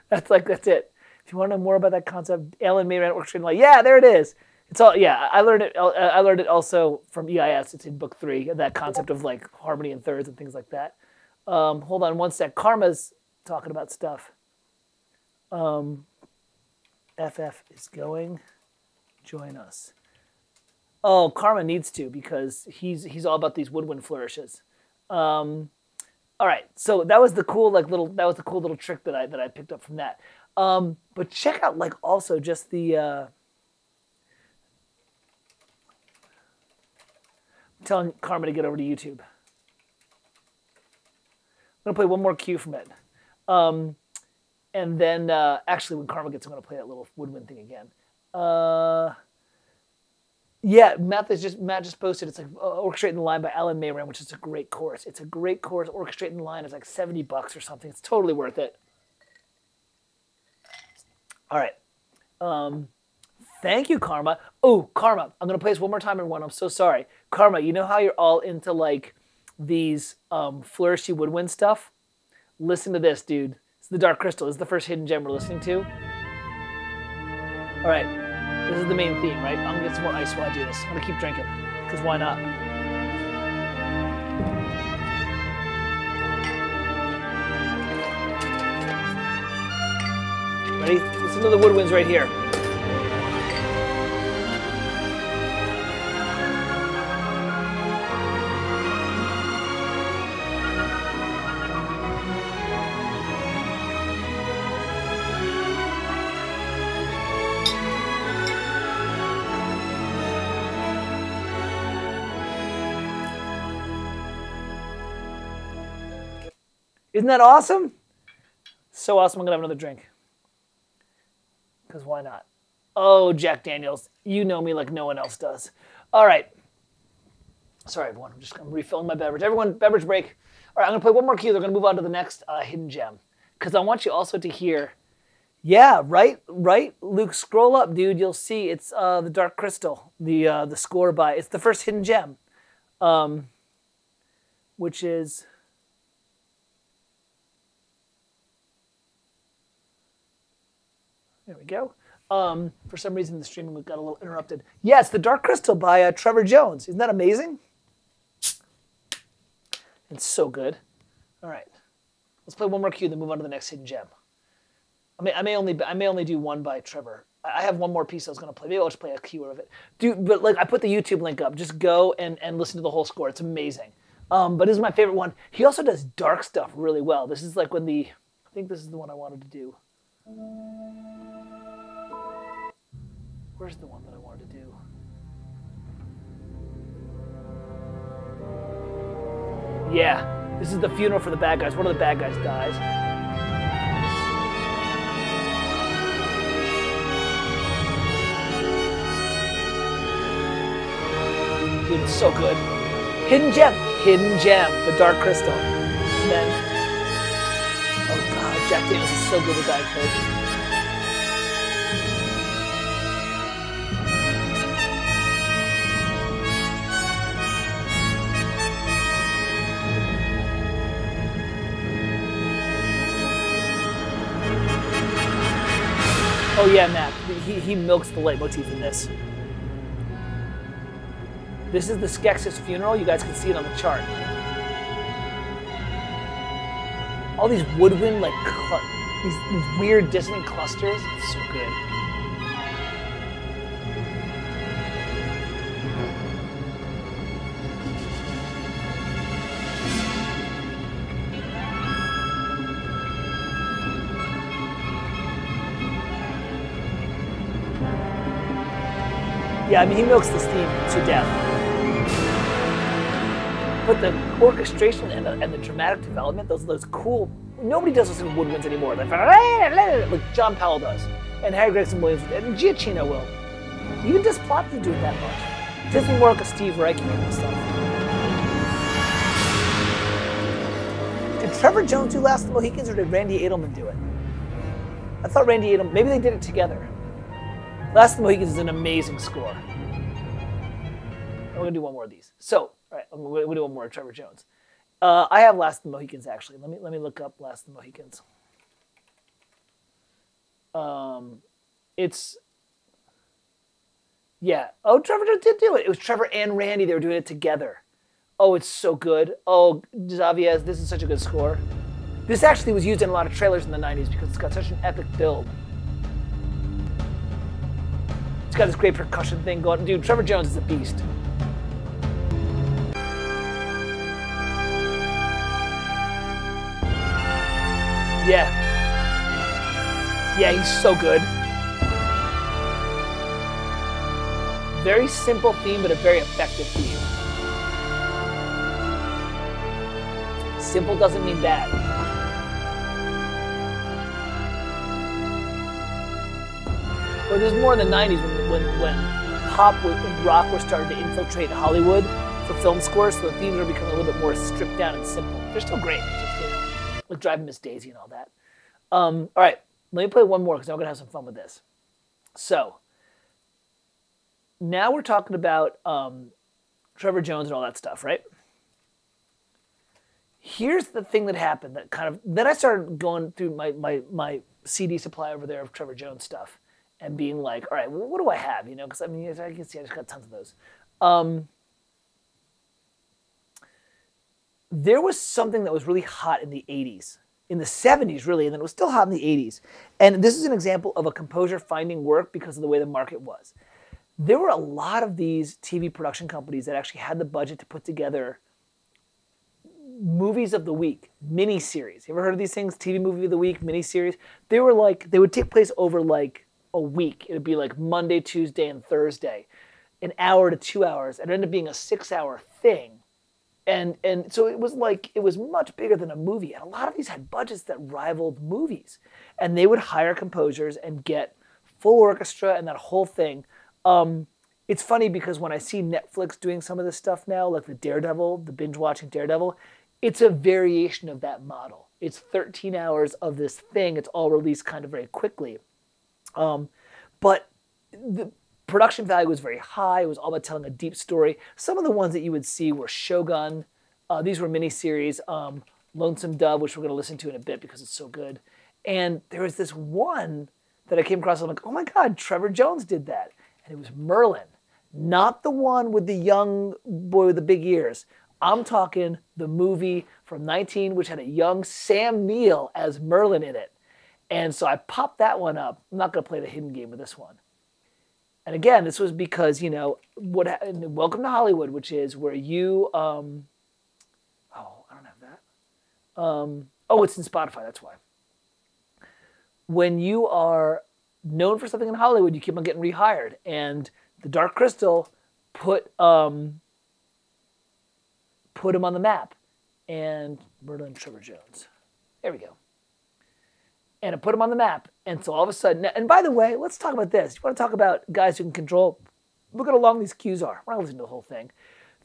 Speaker 1: that's it. If you want to know more about that concept, Alan Mayran orchestrating light. Yeah, there it is. It's all, yeah, I learned it also from EIS. It's in book 3, that concept of like harmony and thirds and things like that. Hold on one sec. Karma's talking about stuff. FF is going. Join us. Oh, Karma needs to, because he's all about these woodwind flourishes. All right, so that was the cool little trick that I picked up from that. But check out like also just the. I'm telling Karma to get over to YouTube. I'm gonna play one more cue from it, and then actually when Karma gets, I'm gonna play that little woodwind thing again. Yeah, Matt just posted. It's like Orchestrating the Line by Alan Mayran, which is a great course. It's a great course. Orchestrating the Line is like $70 or something. It's totally worth it. All right. Thank you, Karma. Oh, Karma, I'm gonna play this one more time, everyone. I'm so sorry, Karma. You know how you're all into like these flourishy woodwind stuff? Listen to this, dude. It's the Dark Crystal. This is the first hidden gem we're listening to. All right. This is the main theme, right? I'm gonna get some more ice while I do this. I'm gonna keep drinking, because why not? Ready? Listen to the woodwinds right here. Isn't that awesome? So awesome, I'm gonna have another drink. Because why not? Oh, Jack Daniels, you know me like no one else does. All right. Sorry, everyone, I'm refilling my beverage. Everyone, beverage break. All right, I'm gonna play one more cue. They're gonna move on to the next hidden gem. Because I want you also to hear, yeah, right, Luke, scroll up, dude. You'll see it's the Dark Crystal, the score by, it's the first hidden gem, which is, there we go. For some reason, the streaming got a little interrupted. Yes, The Dark Crystal by Trevor Jones. Isn't that amazing? It's so good. All right, let's play one more cue, then move on to the next hidden gem. I may only do one by Trevor. I have one more piece I was gonna play. Maybe I'll just play a cue of it. Dude, but like I put the YouTube link up. Just go and listen to the whole score. It's amazing. But this is my favorite one. He also does dark stuff really well. This is like when I think this is the one I wanted to do. Where's the one that I wanted to do? Yeah, this is the funeral for the bad guys. One of the bad guys dies. Dude, it's so good. Hidden gem, the Dark Crystal. And then, oh God, Jack Daniels is so good with Diet Coke. Oh yeah, Matt. He milks the leitmotif in this. This is the Skeksis funeral. You guys can see it on the chart. All these woodwind like these weird dissonant clusters. It's so good. Yeah, I mean, he milks this theme to death. But the orchestration and the dramatic development, those cool, nobody does this in woodwinds anymore. Like John Powell does, and Harry Gregson Williams, and Giacchino will. Even Desplat didn't do it that much. It does me more like a Steve Reich and stuff. Did Trevor Jones do Last of the Mohicans, or did Randy Edelman do it? I thought Randy Edelman, maybe they did it together. Last of the Mohicans is an amazing score. We're gonna do one more of these. So, all right, we'll do one more of Trevor Jones. I have Last of the Mohicans actually. Let me look up Last of the Mohicans. Yeah. Oh, Trevor Jones did do it. It was Trevor and Randy. They were doing it together. Oh, it's so good. Oh, Xavier, this is such a good score. This actually was used in a lot of trailers in the 90s because it's got such an epic build. It's got this great percussion thing going. Dude, Trevor Jones is a beast. Yeah. Yeah, he's so good. Very simple theme, but a very effective theme. Simple doesn't mean bad. But there's more in the 90s when pop and rock were starting to infiltrate Hollywood for film scores, so the themes are becoming a little bit more stripped down and simple. They're still great, just, you know, like Driving Miss Daisy and all that. All right, let me play one more because I'm going to have some fun with this. So, now we're talking about Trevor Jones and all that stuff, right? Here's the thing that happened that kind of, then I started going through my CD supply over there of Trevor Jones stuff and being like, all right, well, what do I have? You know, because I mean, as I can see, I just got tons of those. There was something that was really hot in the 80s, in the 70s really, and then it was still hot in the 80s. And this is an example of a composer finding work because of the way the market was. There were a lot of these TV production companies that actually had the budget to put together movies of the week, mini-series. You ever heard of these things? TV movie of the week, mini-series? They were like, they would take place over like a week. It would be like Monday, Tuesday, and Thursday, an hour to 2 hours. It ended up being a 6-hour thing. And so it was like, it was much bigger than a movie. And a lot of these had budgets that rivaled movies. And they would hire composers and get full orchestra and that whole thing. It's funny because when I see Netflix doing some of this stuff now, like the Daredevil, the binge-watching Daredevil, it's a variation of that model. It's 13 hours of this thing. It's all released kind of very quickly. But the production value was very high. It was all about telling a deep story. Some of the ones that you would see were Shogun. These were miniseries. Lonesome Dove, which we're going to listen to in a bit because it's so good. And there was this one that I came across. I'm like, oh my God, Trevor Jones did that. And it was Merlin. Not the one with the young boy with the big ears. I'm talking the movie from 19, which had a young Sam Neill as Merlin in it. And so I popped that one up. I'm not going to play the hidden game with this one. And again, this was because, you know, Welcome to Hollywood, which is where you, oh, I don't have that. Oh, it's in Spotify, that's why. When you are known for something in Hollywood, you keep on getting rehired. And The Dark Crystal put him on the map. And Merlin Trevor Jones. There we go. And it put him on the map. And so all of a sudden, and by the way, let's talk about this. You want to talk about guys who can control, look at how long these cues are. We're not listening to the whole thing.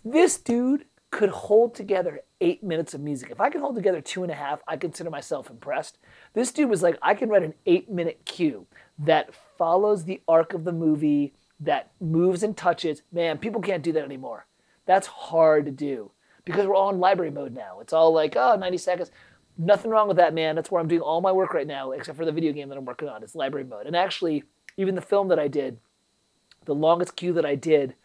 Speaker 1: This dude could hold together 8 minutes of music. If I can hold together 2.5, I consider myself impressed. This dude was like, I can write an 8-minute cue that follows the arc of the movie, that moves and touches. Man, people can't do that anymore. That's hard to do because we're all in library mode now. It's all like, oh, 90 seconds. Nothing wrong with that, man. That's where I'm doing all my work right now, except for the video game that I'm working on. It's library mode. And actually, even the film that I did, the longest cue that I did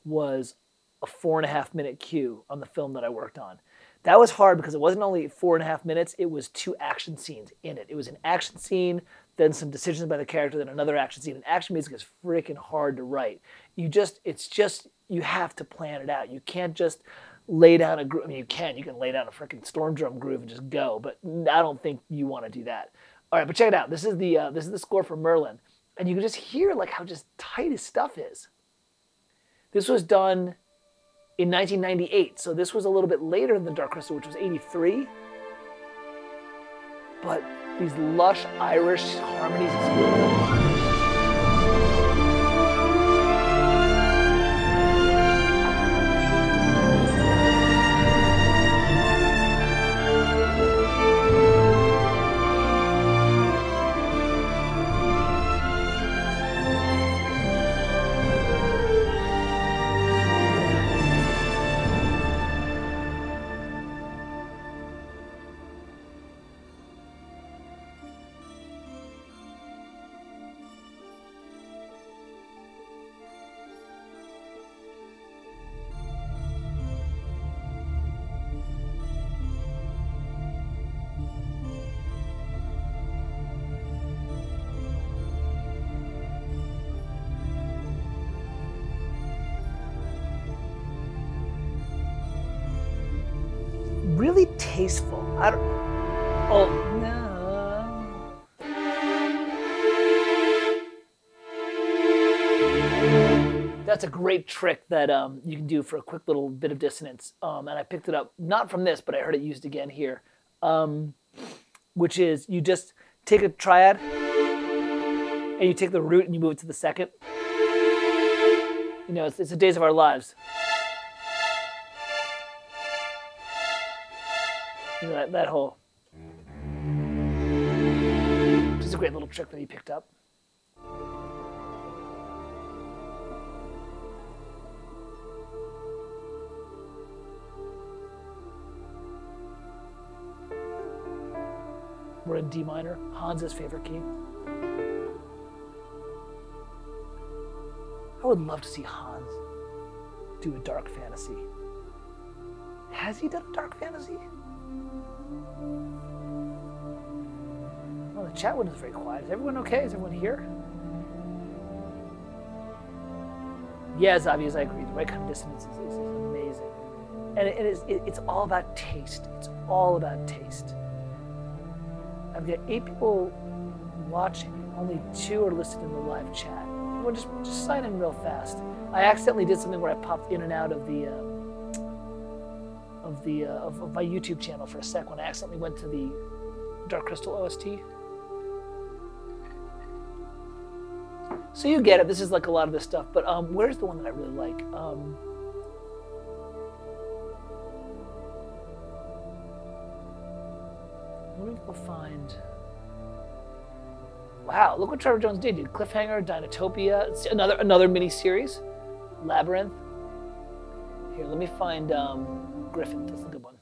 Speaker 1: was a 4.5-minute cue on the film that I worked on. That was hard because it wasn't only 4.5 minutes, it was 2 action scenes in it. It was an action scene, then some decisions by the character, then another action scene. And action music is freaking hard to write. You have to plan it out. You can't just lay down a groove. I mean, you can lay down a freaking storm drum groove and just go, but I don't think you want to do that. All right, but check it out. This is the score for Merlin, and you can just hear like how just tight his stuff is. This was done in 1998, so this was a little bit later than Dark Crystal, which was 83. But these lush Irish harmonies is really tasteful. I don't. Oh no. That's a great trick that you can do for a quick little bit of dissonance. And I picked it up not from this, but I heard it used again here. Which is you just take a triad and you take the root and you move it to the second. You know, it's the days of our lives. You know, that whole. Just a great little trick that he picked up. We're in D minor, Hans's favorite key. I would love to see Hans do a dark fantasy. Has he done a dark fantasy? Well, the chat window is very quiet. Is everyone okay? Is everyone here? Yeah, Zavi, I agree. The right kind of dissonance is amazing. And it's all about taste. It's all about taste. I've got 8 people watching. Only 2 are listed in the live chat. Well, just sign in real fast. I accidentally did something where I popped in and out of my YouTube channel for a sec when I accidentally went to the Dark Crystal OST. So you get it. This is like a lot of this stuff. But where's the one that I really like? Let me go find. Wow, look what Trevor Jones did. Dude. Cliffhanger, Dinotopia, it's another mini series, Labyrinth. Here, let me find Griffin. That's a good one.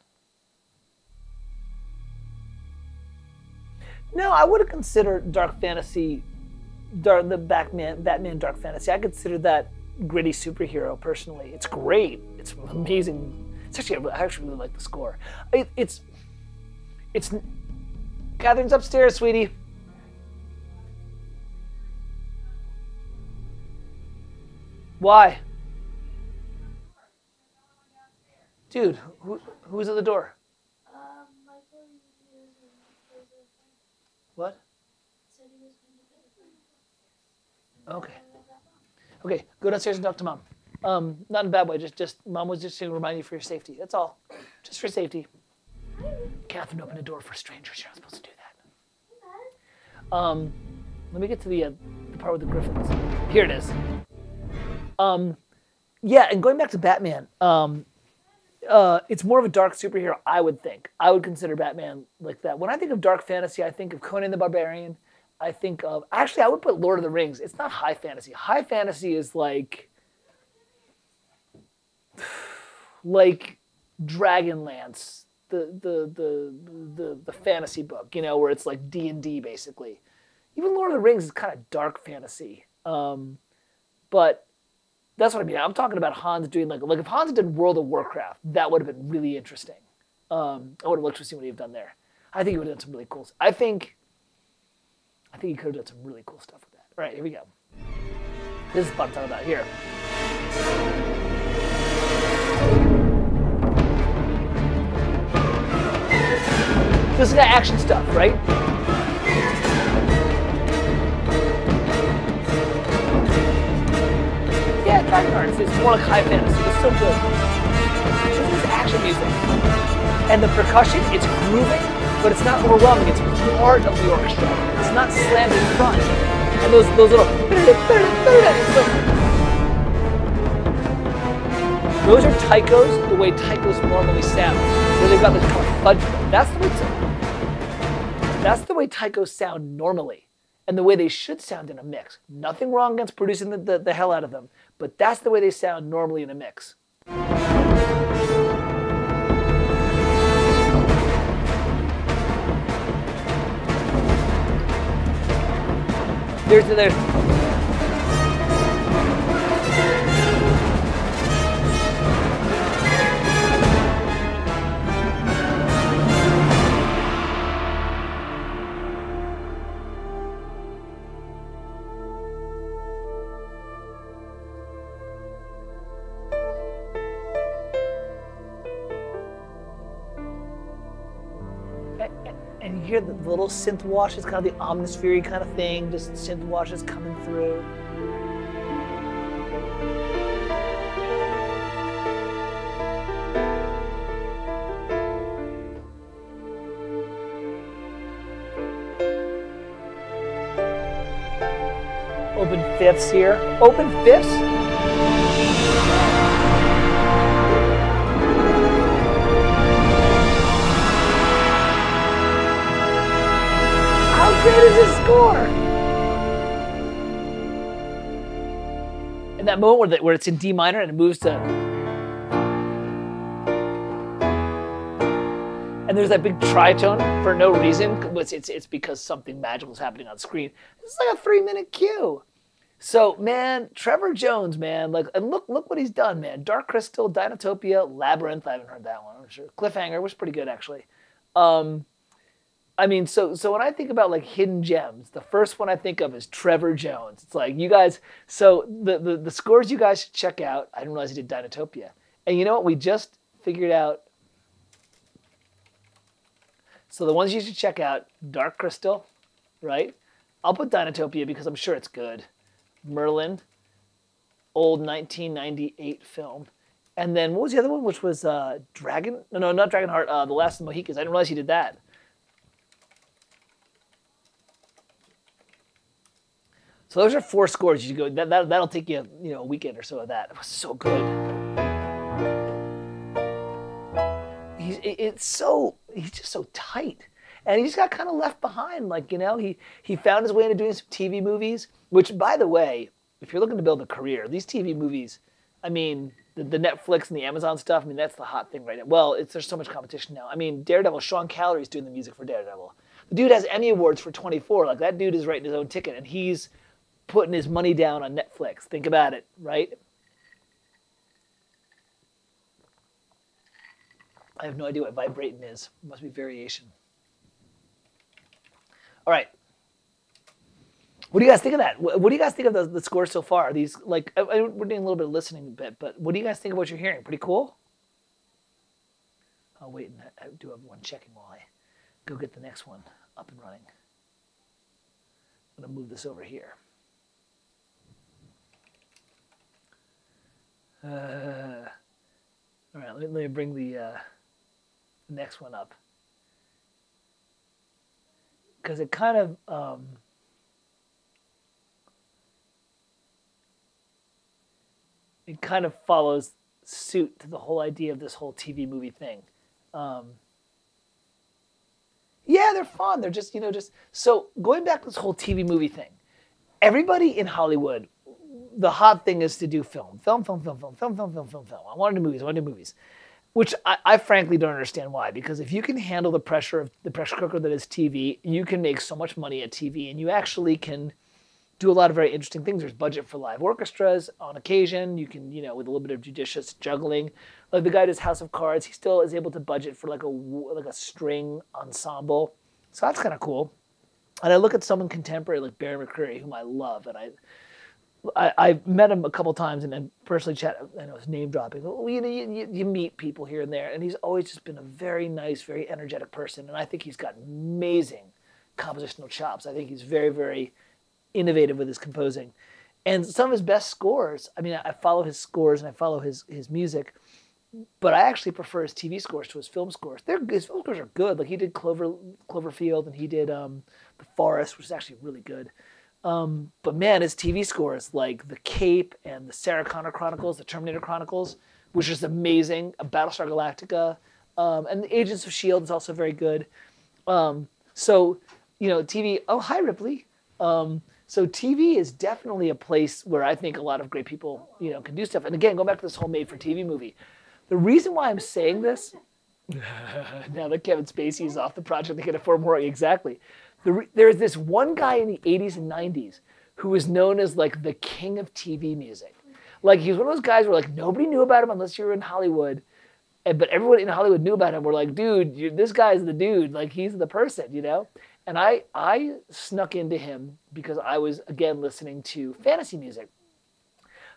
Speaker 1: No, I would have considered dark fantasy, the Batman dark fantasy. I consider that gritty superhero personally. It's great. It's amazing. It's actually, I actually really like the score. It's. Catherine's upstairs, sweetie. Why? Dude, who's at the door? What? Okay. Okay, go downstairs and talk to Mom. Not in a bad way, just Mom was just to remind you for your safety. That's all. Just for safety. Catherine opened a door for strangers. You're not supposed to do that. Let me get to the part with the Griffins. Here it is. Yeah, and going back to Batman, it's more of a dark superhero, I would think. I would consider Batman like that. When I think of dark fantasy, I think of Conan the Barbarian. I think of, actually, I would put Lord of the Rings. It's not high fantasy. High fantasy is like Dragonlance, the fantasy book, you know, where it's like D&D basically. Even Lord of the Rings is kind of dark fantasy. But that's what I mean. I'm talking about Hans doing like if Hans did World of Warcraft, that would have been really interesting. I would have looked to see what he'd done there. I think he would have done some really cool. I think he could have done some really cool stuff with that. All right, here we go. This is what I'm talking about here. This is got action stuff, right? Yeah, Dragonheart. It's more like high fantasy. It's so good. This is action music. And the percussion, it's grooving, but it's not overwhelming. It's part of the orchestra. It's not slammed in front. And those little... Those are taikos the way taikos normally sound. Where they've got this kind of fudge. That's the way taikos sound normally. And the way they should sound in a mix. Nothing wrong against producing the hell out of them. But that's the way they sound normally in a mix. There's and you hear the little synth washes, kind of the omnisphere kind of thing, just synth washes coming through. Open fifths here. Open fifths? How great is this score? And that moment where it's in D minor and it moves to... And there's that big tritone for no reason. It's because something magical is happening on screen. It's like a 3-minute cue. So, man, Trevor Jones, man, like, and look what he's done, man. Dark Crystal, Dinotopia, Labyrinth. I haven't heard that one. I'm sure. Cliffhanger was pretty good, actually. I mean, so when I think about like hidden gems, the first one I think of is Trevor Jones. It's like you guys. So the scores you guys should check out. I didn't realize he did Dinotopia. And you know what? We just figured out. So the ones you should check out: Dark Crystal, right? I'll put Dinotopia because I'm sure it's good. Merlin, old 1998 film. And then what was the other one, which was Dragon? No, not Dragonheart. The Last of the Mohicans. I didn't realize he did that. So those are 4 scores. You should go. That'll take you, a weekend or so of that. It was so good. He's just so tight, and he just got kind of left behind. Like he found his way into doing some TV movies. Which, by the way, if you're looking to build a career, these TV movies, I mean, the Netflix and the Amazon stuff, I mean, that's the hot thing right now. Well, there's so much competition now. I mean, Daredevil, Sean Callery's doing the music for Daredevil. The dude has Emmy Awards for 24. Like, that dude is writing his own ticket, and he's putting his money down on Netflix. Think about it, right? I have no idea what vibrating is. It must be variation. All right. What do you guys think of that? What do you guys think of the scores so far? These, like, we're doing a little bit of listening bit, but what do you guys think of what you're hearing? Pretty cool? I'll wait, and I do have one checking while I go get the next one up and running. I'm going to move this over here. All right, let me bring the next one up. Because it kind of... it kind of follows suit to the whole idea of this whole TV movie thing. Yeah, they're fun. They're just, so going back to this whole TV movie thing, everybody in Hollywood, the hot thing is to do film. I want to do movies. Which I frankly don't understand why, because if you can handle the pressure of the pressure cooker that is TV, you can make so much money at TV, and you actually can do a lot of very interesting things. There's budget for live orchestras on occasion. You can, with a little bit of judicious juggling. Like the guy who does House of Cards, he still is able to budget for like a string ensemble. So that's kind of cool. And I look at someone contemporary like Barry McCreary, whom I love, and I've met him a couple times and personally chat. I know his name dropping. Well, you meet people here and there, and he's always just been a very nice, very energetic person. And I think he's got amazing compositional chops. I think he's very, very innovative with his composing. And some of his best scores, I mean, I follow his scores and I follow his music, but I actually prefer his TV scores to his film scores. His film scores are good. Like he did Cloverfield and he did The Forest, which is actually really good. But man, his TV scores, like The Cape and the Sarah Connor Chronicles, the Terminator Chronicles, which is amazing, Battlestar Galactica, and the Agents of S.H.I.E.L.D. is also very good. So, TV, oh, hi, Ripley. So TV is definitely a place where I think a lot of great people, can do stuff. And again, going back to this whole made-for-TV movie, the reason why I'm saying this, now that Kevin Spacey is off the project, they can afford more. Exactly. There's this one guy in the 80s and 90s who was known as like the king of TV music. Like he was one of those guys where like nobody knew about him unless you were in Hollywood. But everyone in Hollywood knew about him. We're like, dude, this guy's the dude. Like he's the person, And I snuck into him because I was, again, listening to fantasy music.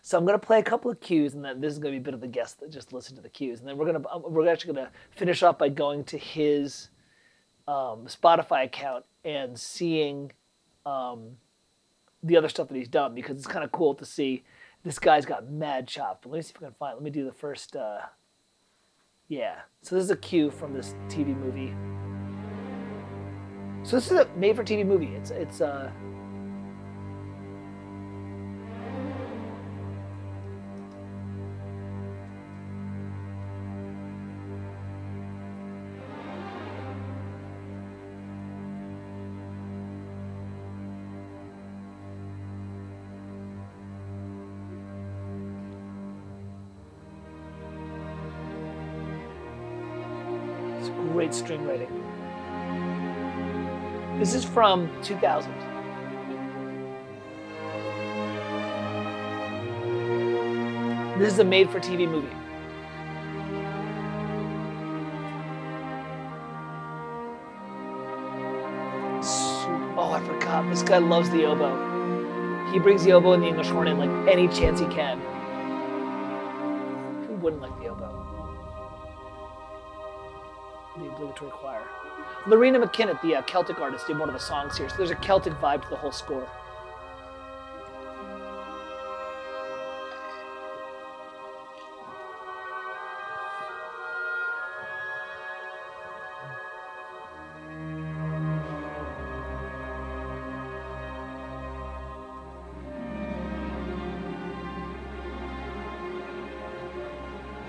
Speaker 1: So I'm going to play a couple of cues, and then this is going to be a bit of the guest that just listened to the cues. And then we're actually going to finish off by going to his Spotify account and seeing the other stuff that he's done, because it's kind of cool to see this guy's got mad chops. But let me see if I can find it. Let me do the first, yeah. So this is a cue from this TV movie. So this is a made-for-TV movie. It's great string writing. This is from 2000. This is a made-for-TV movie. Oh, I forgot. This guy loves the oboe. He brings the oboe and the English horn in like any chance he can. Who wouldn't like the oboe? The obligatory choir. Lorena McKinnon, the Celtic artist, did one of the songs here. So there's a Celtic vibe to the whole score.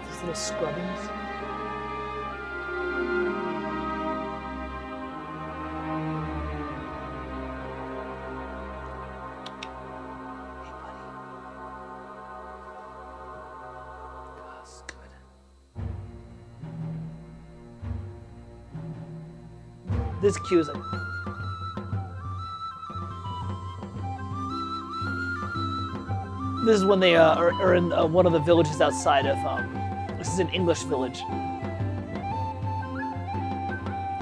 Speaker 1: These little scrubbings. This cue is like, this is when they are in one of the villages outside of, this is an English village.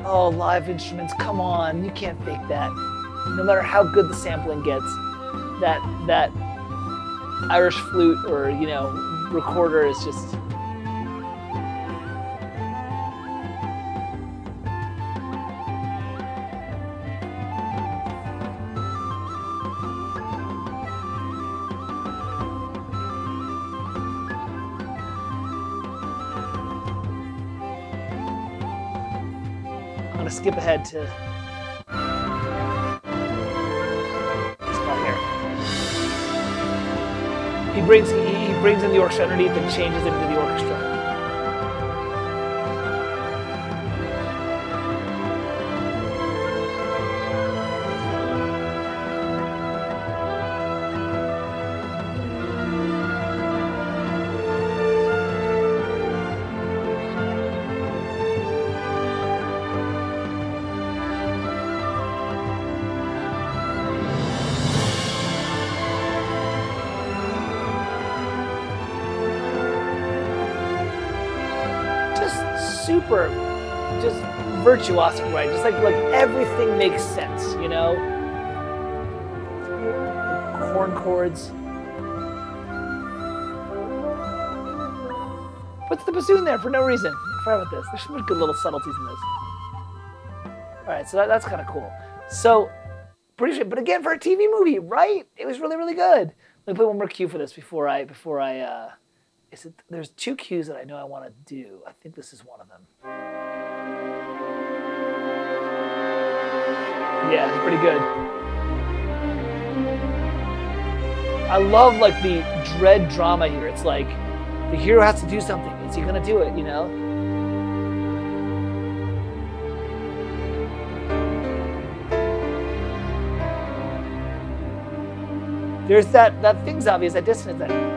Speaker 1: Oh, live instruments, come on, you can't fake that. No matter how good the sampling gets, that Irish flute or, recorder is just, skip ahead to this spot here. He brings in the orchestra underneath and changes it into the orchestra. super just virtuosic, right? Just like everything makes sense, you know? Horn chords. Puts the bassoon there for no reason. I forgot about this. There's some good little subtleties in this. All right, so that's kind of cool. So, pretty sure, but again, for a TV movie, right? It was really, really good. Let me play one more cue for this before I there's 2 cues that I know I want to do. I think this is one of them. Yeah, it's pretty good. I love like the dread drama here. It's like the hero has to do something. Is he gonna do it, you know? There's that thing's obvious, that dissonance that.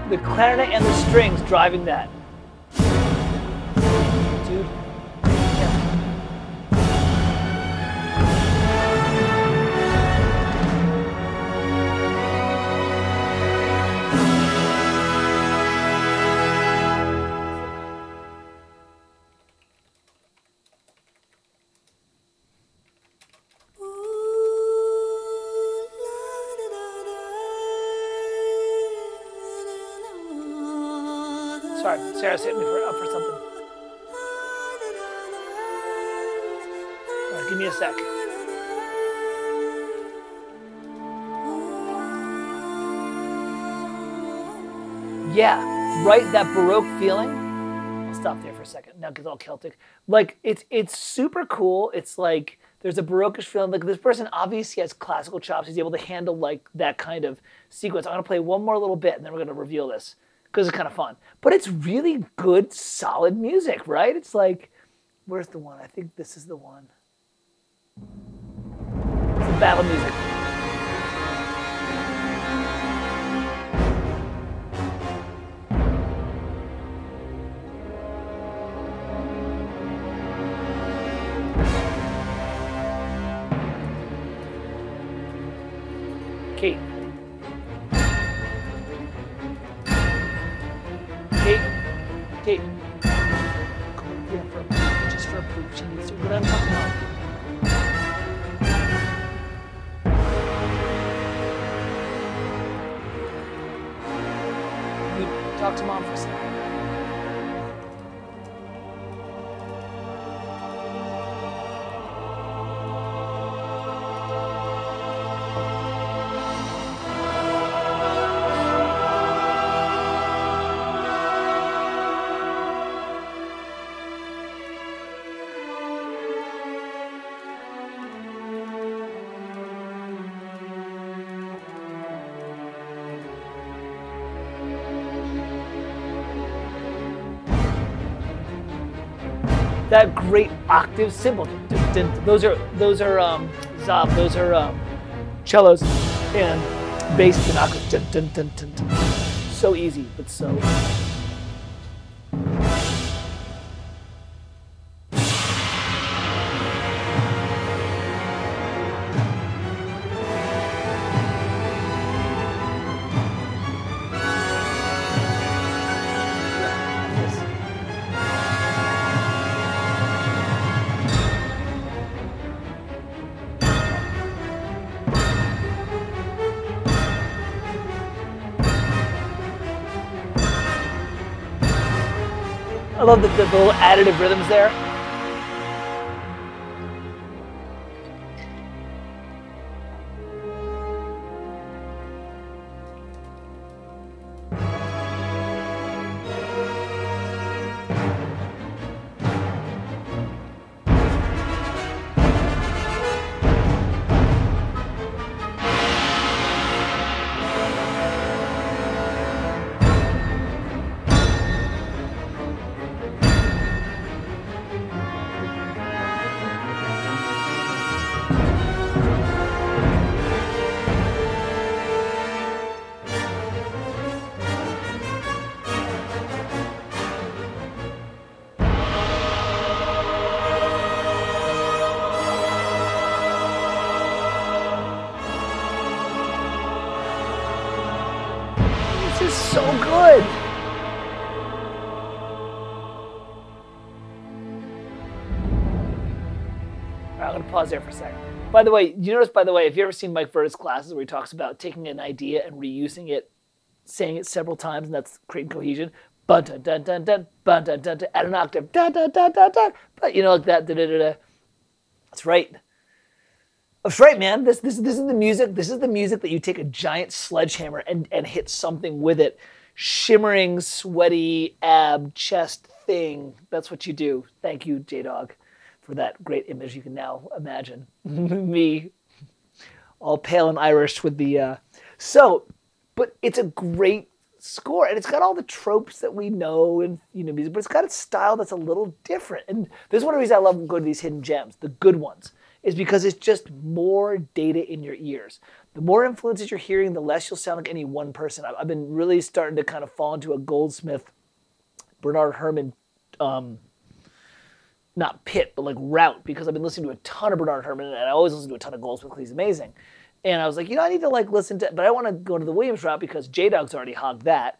Speaker 1: The clarinet and the strings driving that. Dude. Sorry, Sarah's hitting me up for something. All right, give me a sec. Yeah, right, that Baroque feeling. I'll stop there for a second. Now it's all Celtic. Like, it's super cool. It's like, there's a Baroque-ish feeling. Like, this person obviously has classical chops. He's able to handle, like, that kind of sequence. I'm going to play one more little bit, and then we're going to reveal this, because it's kind of fun. But it's really good, solid music, right? It's like, where's the one? I think this is the one. It's the battle music. Kate. Kate. Yeah, just for a proof. She needs to. What I'm talking about. You talk to Mom for a second. That great octave cymbal. Those are Zob. Those are cellos and bass and octave. So easy, but so. I love the little additive rhythms there. This is so good. I'm going to pause there for a second. By the way, you notice, if you ever seen Mike Verda's classes where he talks about taking an idea and reusing it, saying it several times, and that's creating cohesion. Bun dun dun dun dun bun dun dun dun at an octave. Dun dun dun dun dun. But you know, like that. Da, da, da, da. That's right. That's right, man. This is the music. This is the music that you take a giant sledgehammer and hit something with it. Shimmering, sweaty ab chest thing. That's what you do. Thank you, J-Dog, for that great image. You can now imagine me all pale and Irish with the but it's a great score, and it's got all the tropes that we know in music, but it's got a style that's a little different. And this is one of the reasons I love going to these hidden gems, the good ones, is because it's just more data in your ears. The more influences you're hearing, the less you'll sound like any one person. I've been really starting to kind of fall into a Goldsmith, Bernard Herrmann, not pit, but like route, because I've been listening to a ton of Bernard Herrmann, and I always listen to a ton of Goldsmith because he's amazing. And I was like, I need to like listen to, but I want to go to the Williams route because J-Dog's already hogged that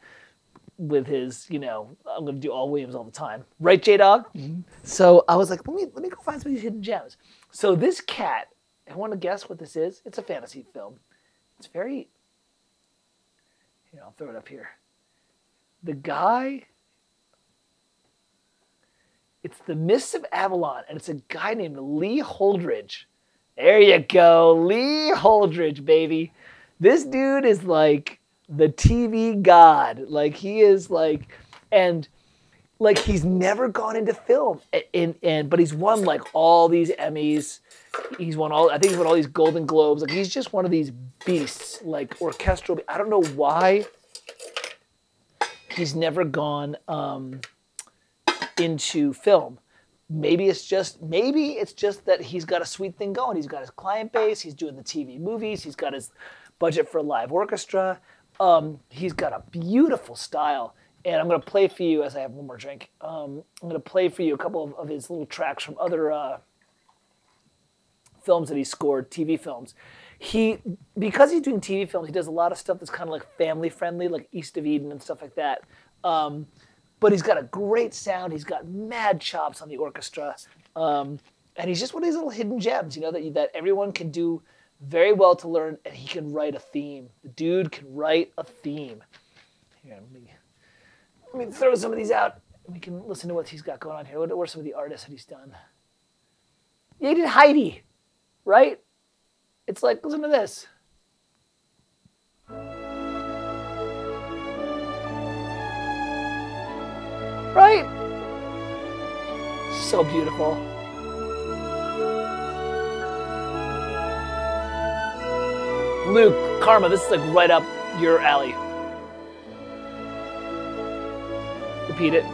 Speaker 1: with his, I'm going to do all Williams all the time. Right, J-Dog? Mm-hmm. So I was like, let me go find some of these hidden gems. So this cat, I want to guess what this is. It's a fantasy film. It's very, I'll throw it up here. The guy, it's The Mists of Avalon, and it's a guy named Lee Holdridge. There you go, Lee Holdridge, baby. This dude is like the TV god. Like he is like, and like he's never gone into film, but he's won like all these Emmys. He's won I think he's won all these Golden Globes. Like he's just one of these beasts, like orchestral. I don't know why he's never gone into film. Maybe it's just that he's got a sweet thing going. He's got his client base. He's doing the TV movies. He's got his budget for a live orchestra. He's got a beautiful style. And I'm going to play for you, as I have one more drink, I'm going to play for you a couple of his little tracks from other films that he scored, TV films. Because he's doing TV films, he does a lot of stuff that's kind of like family friendly, like East of Eden and stuff like that. But he's got a great sound. He's got mad chops on the orchestra. And he's just one of these little hidden gems, that everyone can do very well to learn, and he can write a theme. The dude can write a theme. Here, let me throw some of these out, and we can listen to what he's got going on here. What are some of the artists that he's done? Yeah, he did Heidi, right? It's like, listen to this. Right? So beautiful. Luke, Karma, this is like right up your alley. Repeat it.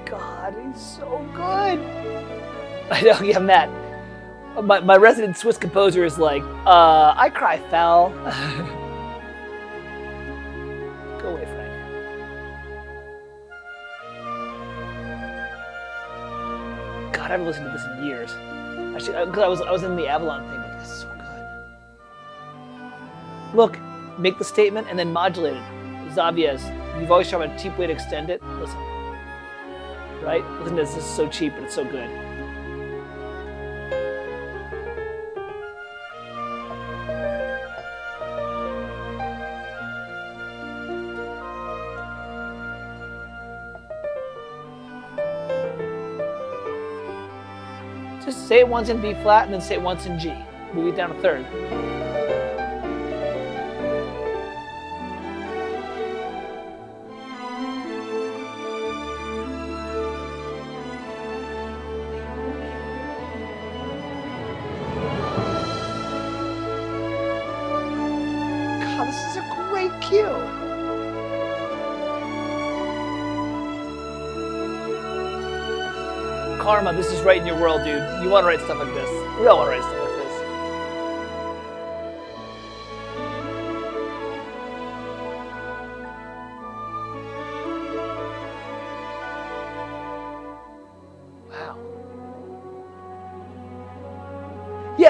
Speaker 1: God, he's so good. I know, yeah, Matt. My resident Swiss composer is like, I cry foul. Go away, Frank. God, I haven't listened to this in years. Because I was in the Avalon thing, but this is so good. Look, make the statement and then modulate it. Zaviez, you've always tried a cheap way to extend it. Listen. Right? Listen to this. This is so cheap, but it's so good. Just say it once in B flat and then say it once in G. Move it down a third. Karma, this is right in your world, dude. You want to write stuff like this. We all want to write stuff like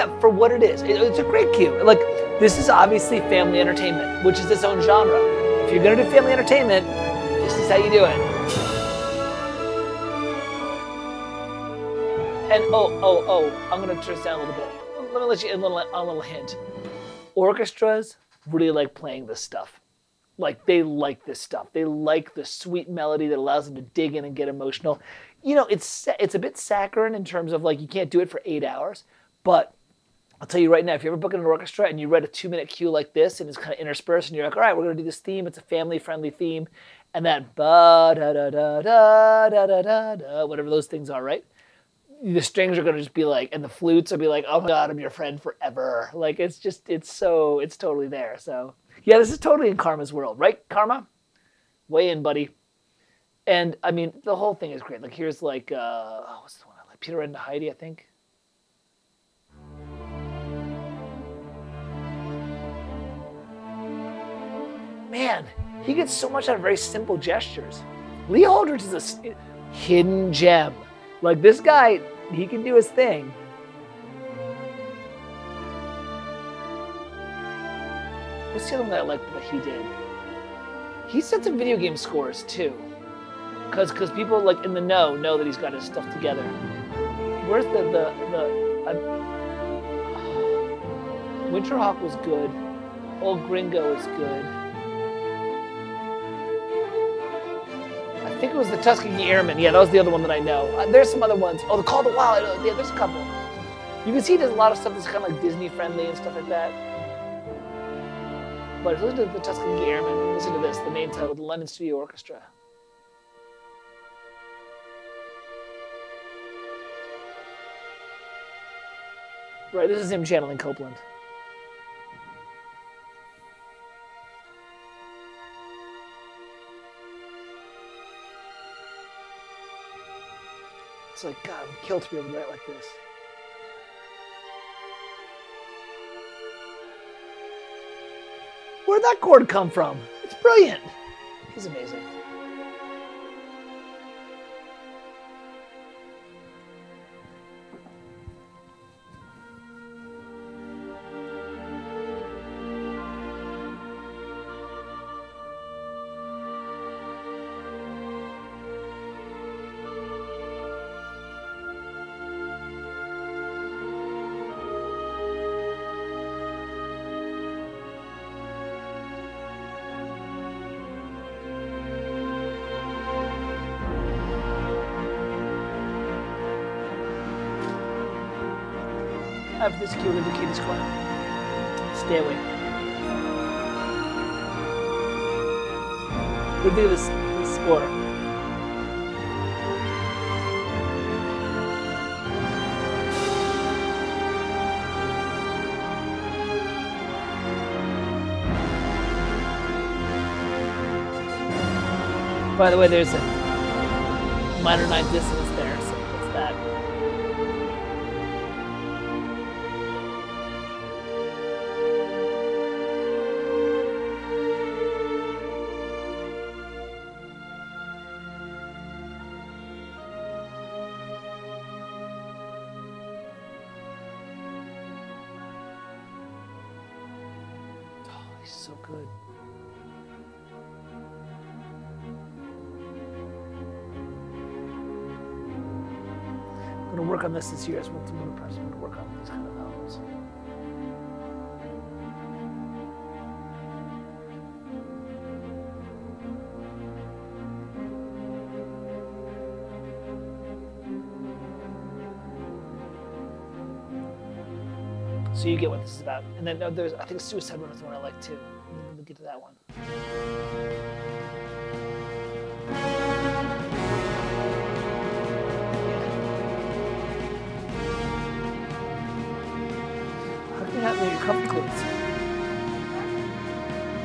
Speaker 1: Yeah, for what it is. It's a great cue. Like, this is obviously family entertainment, which is its own genre. If you're going to do family entertainment, this is how you do it. And I'm going to turn this down a little bit. Let me let you in a little hint. Orchestras really like playing this stuff. Like, they like this stuff. They like the sweet melody that allows them to dig in and get emotional. You know, it's a bit saccharine in terms of, like, you can't do it for 8 hours. But I'll tell you right now, if you ever book in an orchestra and you read a 2-minute cue like this and it's kind of interspersed and you're like, all right, we're going to do this theme. It's a family-friendly theme. And that ba-da-da-da-da-da-da-da, whatever those things are, right? The strings are going to just be like, and the flutes will be like, oh my God, I'm your friend forever. Like, it's totally there. So, yeah, this is totally in Karma's world, right, Karma? Way in, buddy. And, I mean, the whole thing is great. Like, here's like, what's the one I like? Peter and Heidi, I think. Man, he gets so much out of very simple gestures. Lee Aldridge is a hidden gem. Like, this guy, he can do his thing. What's the other one that I liked that he did? He set some video game scores, too. Because people, like, in the know that he's got his stuff together. Where's Winterhawk was good. Old Gringo is good. I think it was the Tuskegee Airmen. Yeah, that was the other one that I know. There's some other ones. Oh, the Call of the Wild. Yeah, there's a couple. You can see there's a lot of stuff that's kind of like Disney friendly and stuff like that. But if you listen to the Tuskegee Airmen, listen to this, the main title, the London Studio Orchestra. Right, this is him channeling Copeland. It's like, God, I'm killed to be able to write like this. Where'd that chord come from? It's brilliant. He's amazing. Have this cue in the kid's corner. Stay away. We'll do this score. By the way, there's a minor 9 dissonance there, so what's that? He's so good. I'm going to work on this year. I'm going to work on these kind of albums. So you get what this is about. And then there's, I think Suicide Run is the one I like too. We'll get to that one. How can you not know your comfy clothes?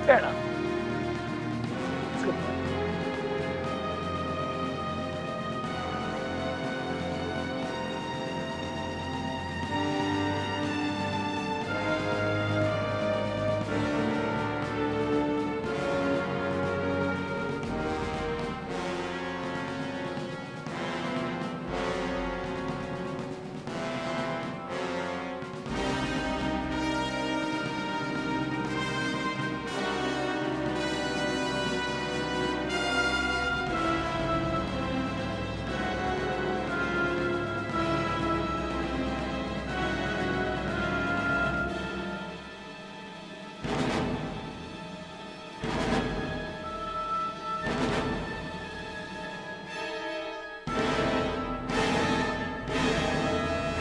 Speaker 1: Fair enough. That's a good point.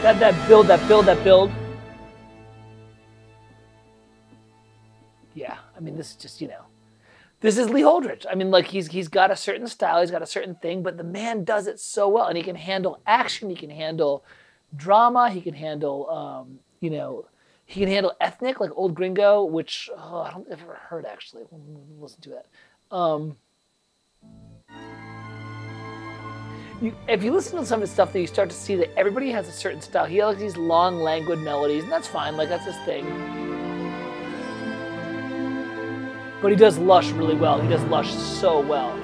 Speaker 1: That build. Yeah, I mean, this is just, this is Lee Holdridge. I mean, like, he's got a certain style, he's got a certain thing, but the man does it so well, and he can handle action, he can handle drama, he can handle, he can handle ethnic, like Old Gringo, which I don't ever heard actually. We'll listen to that. If you listen to some of his stuff, then you start to see that everybody has a certain style. He has these long, languid melodies, and that's fine. Like, that's his thing. But he does Lush really well. He does Lush so well.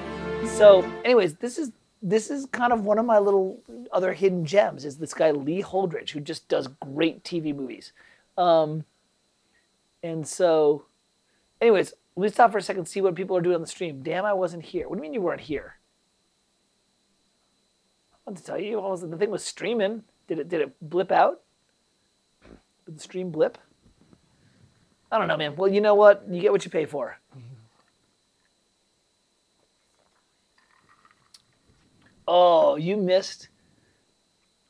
Speaker 1: So, anyways, this is kind of one of my little other hidden gems. Is this guy Lee Holdridge, who just does great TV movies. And so, anyways, let me stop for a second and see what people are doing on the stream. Damn, I wasn't here. What do you mean you weren't here? I want to tell you, the thing was streaming. Did it blip out? Did the stream blip? I don't know, man. Well, you know what? You get what you pay for. Oh, you missed.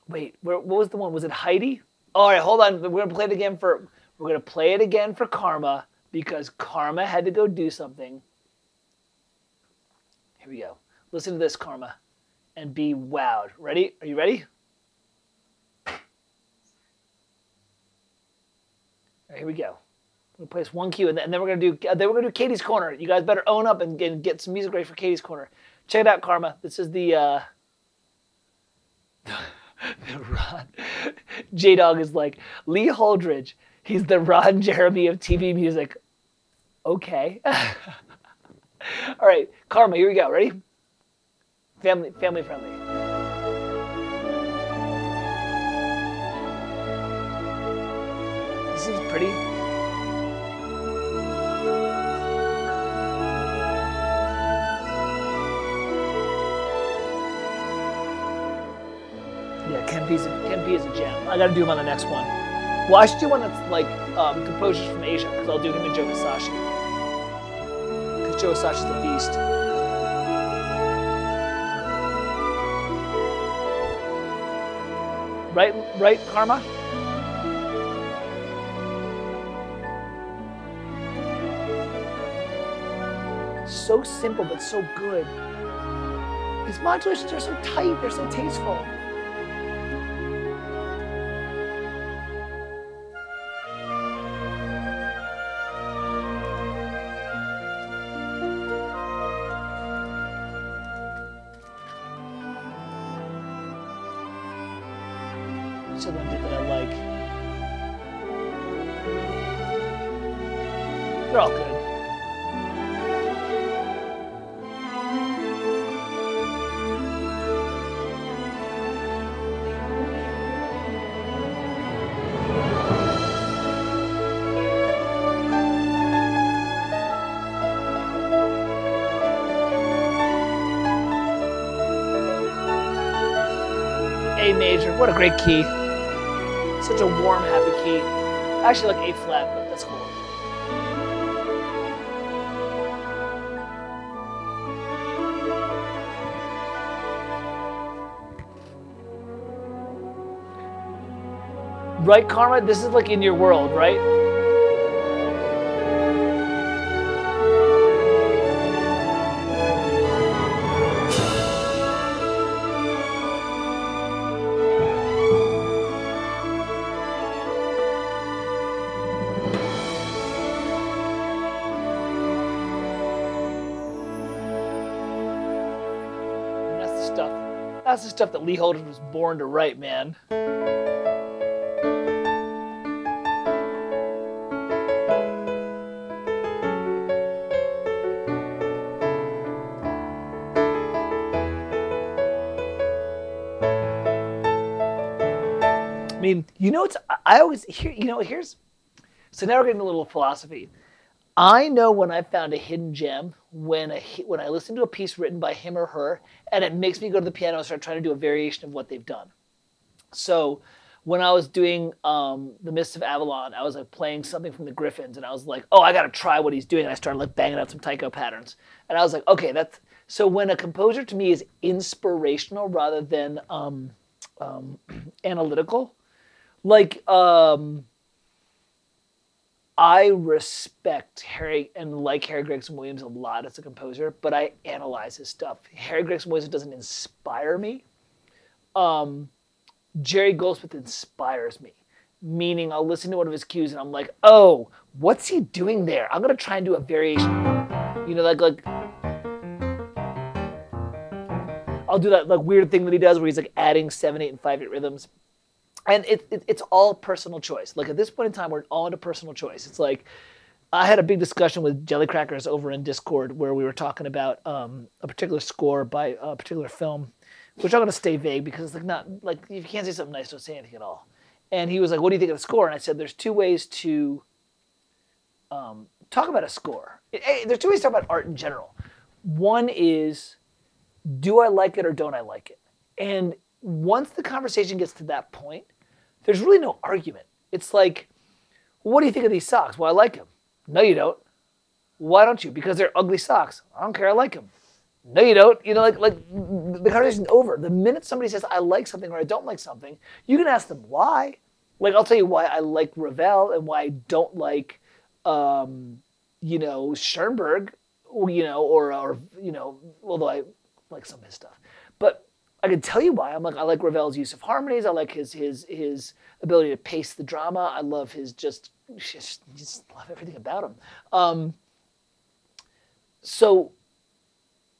Speaker 1: Wait, what was the one? Was it Heidi? All right, hold on. We're gonna play it again for Karma, because Karma had to go do something. Here we go. Listen to this, Karma, and be wowed. Ready? Are you ready? All right, here we go. We'll play this one cue, and then we're gonna do Katie's Corner. You guys better own up and get some music ready for Katie's Corner. Check it out, Karma. This is the Ron. J-Dog is like, Lee Holdridge. He's the Ron Jeremy of TV music. Okay. All right, Karma. Here we go. Ready? Family friendly. This is pretty. Yeah, Ken P is a gem. I gotta do him on the next one. Well, I should do one that's like composers from Asia, because I'll do him and Joe Hisashi. Because Joe Hisashi's a beast. Right, Karma? So simple, but so good. His modulations are so tight, they're so tasteful. So then that I like. They're all good. A major, what a great key. Such a warm, happy key. I actually like A flat, but that's cool. Right, Karma? This is like in your world, right? That's the stuff that Lee Holdridge was born to write, man. I mean, I always hear, here's, so now we're getting a little philosophy. I know when I found a hidden gem when I listen to a piece written by him or her, and it makes me go to the piano and start trying to do a variation of what they've done. So when I was doing The Mists of Avalon, I was like playing something from the Griffins, and I was like, oh, I got to try what he's doing. And I started like banging out some taiko patterns. And I was like, okay, so when a composer to me is inspirational rather than analytical, Like, I respect Harry and like Harry Gregson Williams a lot as a composer, but I analyze his stuff. Harry Gregson Williams doesn't inspire me. Jerry Goldsmith inspires me, meaning I'll listen to one of his cues and I'm like, oh, what's he doing there? I'm gonna try and do a variation. You know, like I'll do that like weird thing that he does where he's like adding 7/8 and 5/8 rhythms. And it's all personal choice. Like at this point in time, we're all into personal choice. It's like I had a big discussion with Jellycrackers over in Discord where we were talking about a particular score by a particular film, which I'm going to stay vague because it's like not like if you can't say something nice, don't say anything at all. And he was like, "What do you think of the score?" And I said, "There's two ways to talk about a score. There's two ways to talk about art in general. One is, do I like it or don't I like it? And once the conversation gets to that point, there's really no argument. It's like, well, what do you think of these socks? Well, I like them. No, you don't. Why don't you? Because they're ugly socks. I don't care. I like them. No, you don't. You know, like the conversation's over. The minute somebody says I like something or I don't like something, you can ask them why. Like I'll tell you why I like Ravel and why I don't like, Schoenberg. Or although I like some of his stuff, but I can tell you why. I like Ravel's use of harmonies. I like his ability to pace the drama. I love his just love everything about him. So,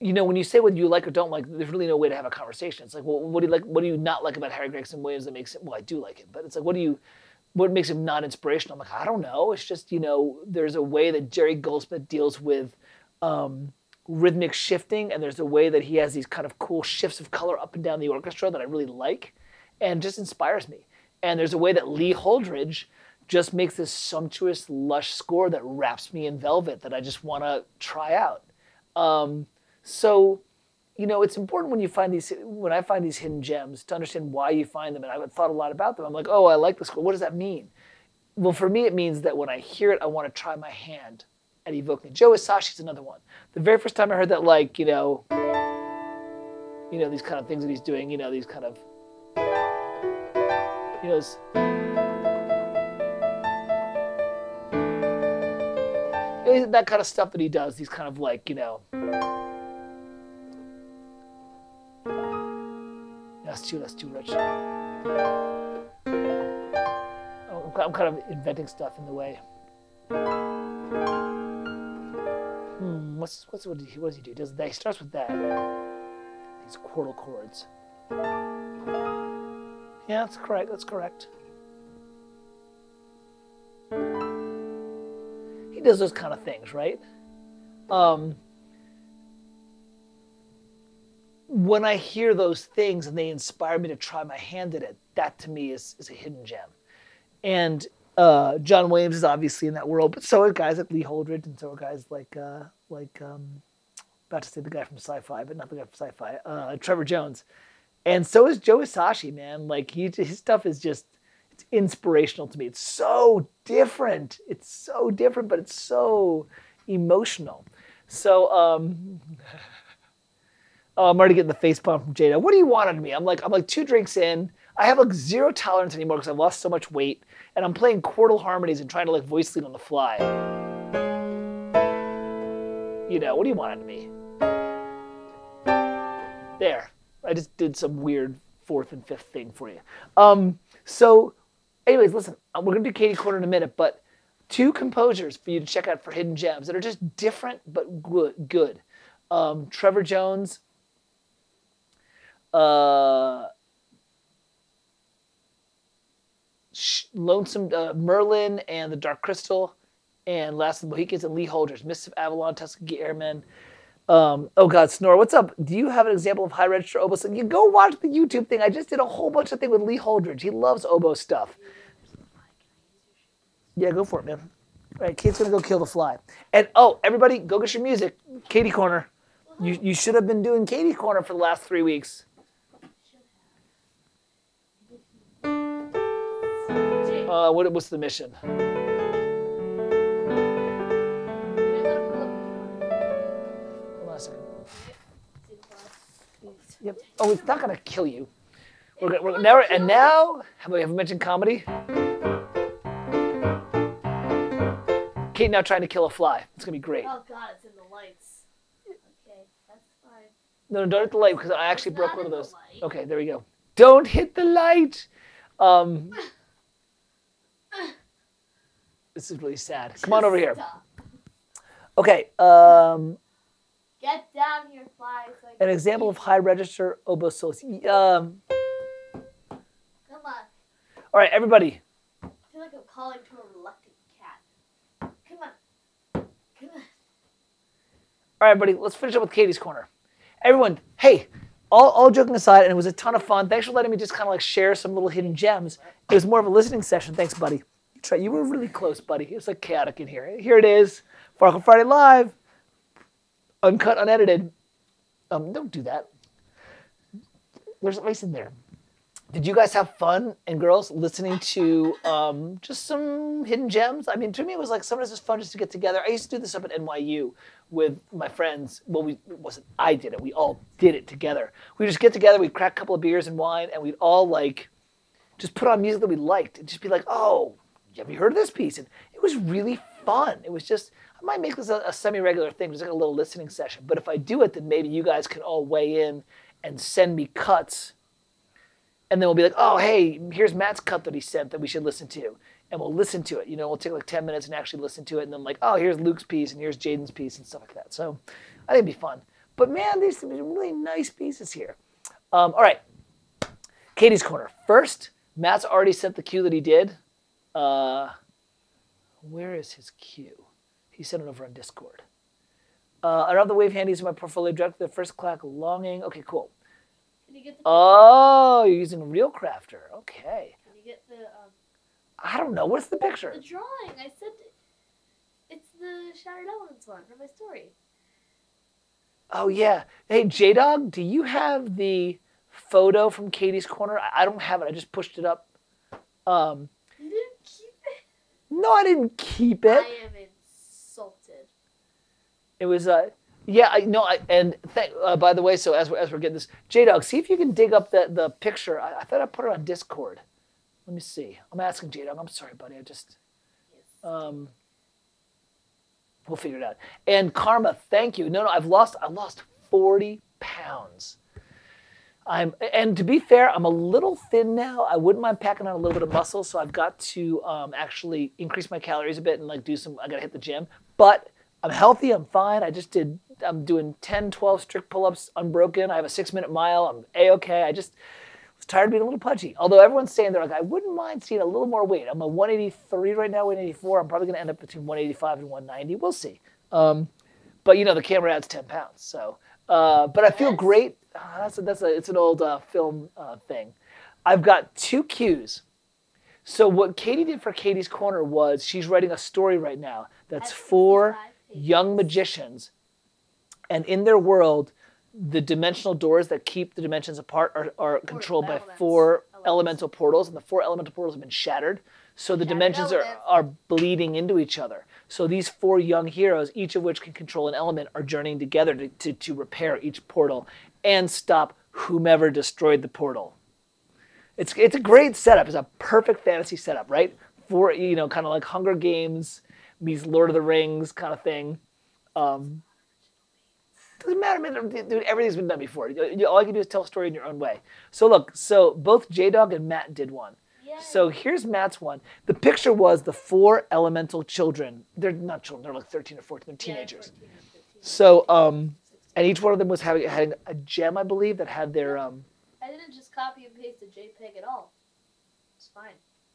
Speaker 1: when you say what you like or don't like, there's really no way to have a conversation. It's like, well, what do you like? What do you not like about Harry Gregson Williams that makes it? Well, I do like him, but it's like, what makes him not inspirational? I'm like, I don't know. It's just there's a way that Jerry Goldsmith deals with rhythmic shifting, and there's a way that he has these kind of cool shifts of color up and down the orchestra that I really like and just inspires me. And there's a way that Lee Holdridge just makes this sumptuous, lush score that wraps me in velvet that I just want to try out. So, it's important when I find these hidden gems to understand why you find them. And I've thought a lot about them. I'm like, oh, I like the score. What does that mean? Well, for me, it means that when I hear it, I want to try my hand at evoking. Joe Hisashi's another one. The very first time I heard that, these kind of things that he's doing, these kind of, that kind of stuff that he does, these kind of that's too rich. Oh, I'm kind of inventing stuff in the way. What does he do? He starts with that. These quartal chords. Yeah, that's correct. That's correct. He does those kind of things, right? When I hear those things and they inspire me to try my hand at it, that to me is a hidden gem. And John Williams is obviously in that world, but so are guys like Lee Holdridge, and so are guys like about to say the guy from Sci-Fi, but not the guy from Sci-Fi, Trevor Jones. And so is Joe Hisaishi, man. Like his stuff is just, it's inspirational to me. It's so different. It's so different, but it's so emotional. So I'm already getting the face palm from Jada. What do you want out of me? I'm like 2 drinks in. I have zero tolerance anymore because I've lost so much weight, and I'm playing quartal harmonies and trying to voice lead on the fly. What do you want out of me? There, I just did some weird 4th and 5th thing for you. So, anyways, listen, we're gonna do Katie Corner in a minute, but 2 composers for you to check out for hidden gems that are just different but good. Trevor Jones. Lonesome Merlin and the Dark Crystal, and Last of the Mohicans, and Lee Holdridge, Mists of Avalon, Tuskegee Airmen. Oh God, Snore, what's up? Do you have an example of high register oboe? You go watch the YouTube thing. I just did a whole bunch of things with Lee Holdridge. He loves oboe stuff. Yeah, go for it, man. All right, Kate's gonna go kill the fly. And everybody, go get your music. Katie Corner. You should have been doing Katie Corner for the last 3 weeks. What's the mission? Hold on a second. Yep. Oh, it's not gonna kill you. Now, have we ever mentioned comedy? Kate now trying to kill a fly. It's going to be great.
Speaker 2: Oh God, it's in the lights. Okay, that's fine.
Speaker 1: No, don't hit the light because I actually
Speaker 2: It's
Speaker 1: broke
Speaker 2: not
Speaker 1: one of
Speaker 2: in the
Speaker 1: those.
Speaker 2: light.
Speaker 1: Okay, there we go. Don't hit the light. This is really sad. Come on over here.
Speaker 2: Stop.
Speaker 1: Okay.
Speaker 2: Get down here, fly. So
Speaker 1: An example of high register obososis.
Speaker 2: Come on.
Speaker 1: All right, everybody.
Speaker 2: I feel like I'm calling to a reluctant cat. Come on. Come on.
Speaker 1: All right, everybody. Let's finish up with Katie's Corner. Everyone, hey, all joking aside, and it was a ton of fun. Thanks for letting me just kind of like share some little hidden gems. It was more of a listening session. Thanks, buddy. You were really close, buddy. It was like chaotic in here. Here it is. Farkle Friday Live. Uncut, unedited. Don't do that. There's ice in there. Did you guys have fun, and girls, listening to just some hidden gems? I mean, to me, it was like sometimes it's fun just to get together. I used to do this up at NYU with my friends. Well, it wasn't I did it. We all did it together. We'd just get together. We'd crack a couple of beers and wine, and we'd all like just put on music that we liked. And just be like, oh, have you heard of this piece? And it was really fun. It was just, I might make this a semi-regular thing, just like a little listening session. But if I do it, then maybe you guys can all weigh in and send me cuts. And then we'll be like, oh, hey, here's Matt's cut that he sent that we should listen to. And we'll listen to it. You know, we'll take like 10 minutes and actually listen to it. And then like, oh, here's Luke's piece and here's Jaden's piece and stuff like that. So I think it'd be fun. But man, these are really nice pieces here. All right, Katie's Corner. First, Matt's already sent the cue that he did. Where is his cue? He sent it over on Discord. I don't have the wave handies in my portfolio. Direct the first clack longing. Okay, cool.
Speaker 2: Can you get the
Speaker 1: Oh, you're using a real crafter. Okay.
Speaker 2: Can you get the
Speaker 1: I don't know. What's the picture?
Speaker 2: the drawing? I sent it. It's the Shattered Elements one from my story.
Speaker 1: Oh, yeah. Hey, J-Dog, do you have the photo from Katie's Corner? I don't have it. I just pushed it up.
Speaker 2: You didn't keep it?
Speaker 1: No, I didn't keep it.
Speaker 2: I am insulted.
Speaker 1: It was, yeah, by the way, so as we're getting this, J-Dog, see if you can dig up the picture. I thought I put it on Discord. Let me see. I'm asking J-Dog. I'm sorry, buddy. I just, we'll figure it out. And Karma, thank you. No, I lost 40 pounds. And to be fair, I'm a little thin now. I wouldn't mind packing on a little bit of muscle, so I've got to actually increase my calories a bit and like I gotta hit the gym. But I'm healthy, I'm fine. I'm doing 10, 12 strict pull-ups unbroken. I have a 6-minute mile. I'm A-okay. I just was tired of being a little pudgy. Although everyone's saying they're like, I wouldn't mind seeing a little more weight. I'm a 183 right now, 184. I'm probably gonna end up between 185 and 190. We'll see. But you know, the camera adds 10 pounds. So, but I feel great. It's an old film thing. I've got 2 cues. So what Katie did for Katie's Corner was she's writing a story right now that's 4 young magicians, and in their world, the dimensional doors that keep the dimensions apart are controlled by 4 elemental portals, and the 4 elemental portals have been shattered. So the dimensions are bleeding into each other. So these 4 young heroes, each of which can control an element, are journeying together to repair each portal and stop whomever destroyed the portal. It's a great setup. It's a perfect fantasy setup, right? For, you know, kind of like Hunger Games meets Lord of the Rings kind of thing. Doesn't matter, man. Dude, everything's been done before. All you can do is tell a story in your own way. So look, both J-Dog and Matt did one.
Speaker 2: Yay.
Speaker 1: So here's Matt's one. The picture was the 4 elemental children. They're not children. They're like 13 or 14. They're teenagers.
Speaker 2: Yeah, 14 or 15.
Speaker 1: So, and each one of them was having a gem, I believe, that had their
Speaker 2: I didn't just copy and paste a JPEG at all. It's fine.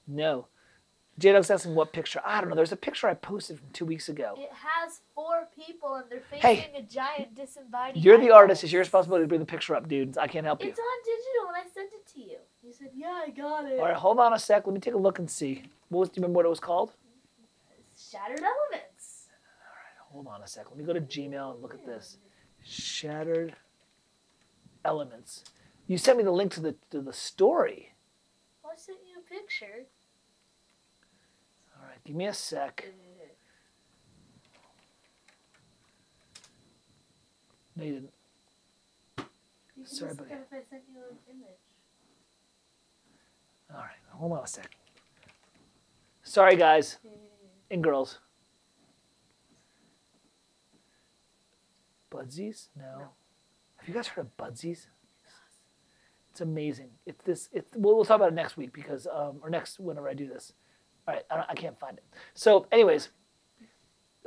Speaker 1: No. J-Dog's asking what picture. I don't know. There's a picture I posted from 2 weeks ago.
Speaker 2: It has 4 people and they're facing
Speaker 1: Hey,
Speaker 2: a giant disembodied
Speaker 1: You're the
Speaker 2: eyeball.
Speaker 1: artist. It's your responsibility to bring the picture up, dude. I can't help you.
Speaker 2: It's on digital and I sent it to you. You said, yeah, I got it.
Speaker 1: All right, hold on a sec. Let me take a look and see. Do you remember what it was called?
Speaker 2: Shattered Elements.
Speaker 1: Hold on a sec. Let me go to Gmail and look at this. Shattered Elements. You sent me the link to the story.
Speaker 2: Well, I sent you a picture.
Speaker 1: All right, give me a sec. No, you didn't.
Speaker 2: You can
Speaker 1: Sorry,
Speaker 2: just
Speaker 1: buddy.
Speaker 2: look if I sent you an image.
Speaker 1: All right, hold on a second. Sorry, guys and girls. Budsies? No. Have you guys heard of Budsies? It's amazing. We'll talk about it next week because, or next whenever I do this. All right, I can't find it. So, anyways,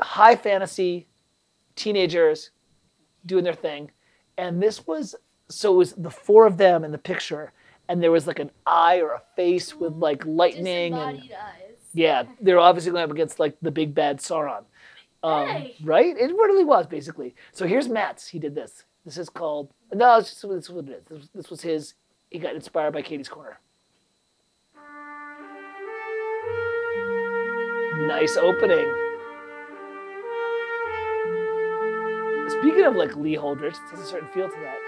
Speaker 1: high fantasy, teenagers doing their thing, and this was it was the four of them in the picture, and there was like an eye or a face with like lightning and
Speaker 2: eyes.
Speaker 1: yeah, they were obviously going up against like the big bad Sauron,
Speaker 2: Hey.
Speaker 1: right? It really was basically. So here's Matt's. He did this. This is called no. It's just, this is what it is. This was his. He got inspired by Katie's Corner. Nice opening. Speaking of like Lee Holdridge, there's a certain feel to that.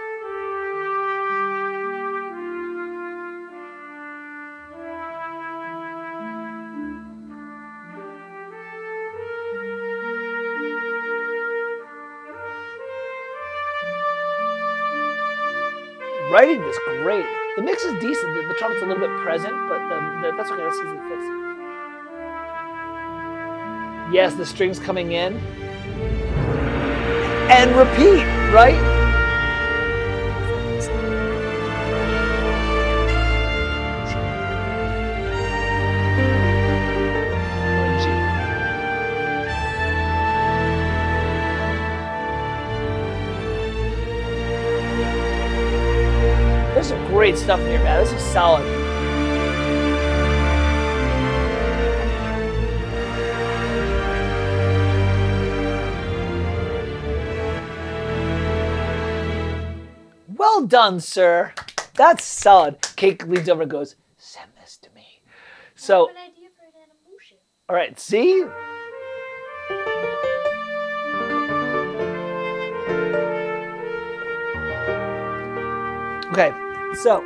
Speaker 1: Writing is great. The mix is decent. The trumpet's a little bit present, but that's okay. That's easy to fix. Yes, the strings coming in. And repeat, right? There's some great stuff in here, man. This is solid. Well done, sir. That's solid. Kate leans over and goes, send this to me. So,
Speaker 2: I have an idea for an animation.
Speaker 1: all right, see? Okay, so.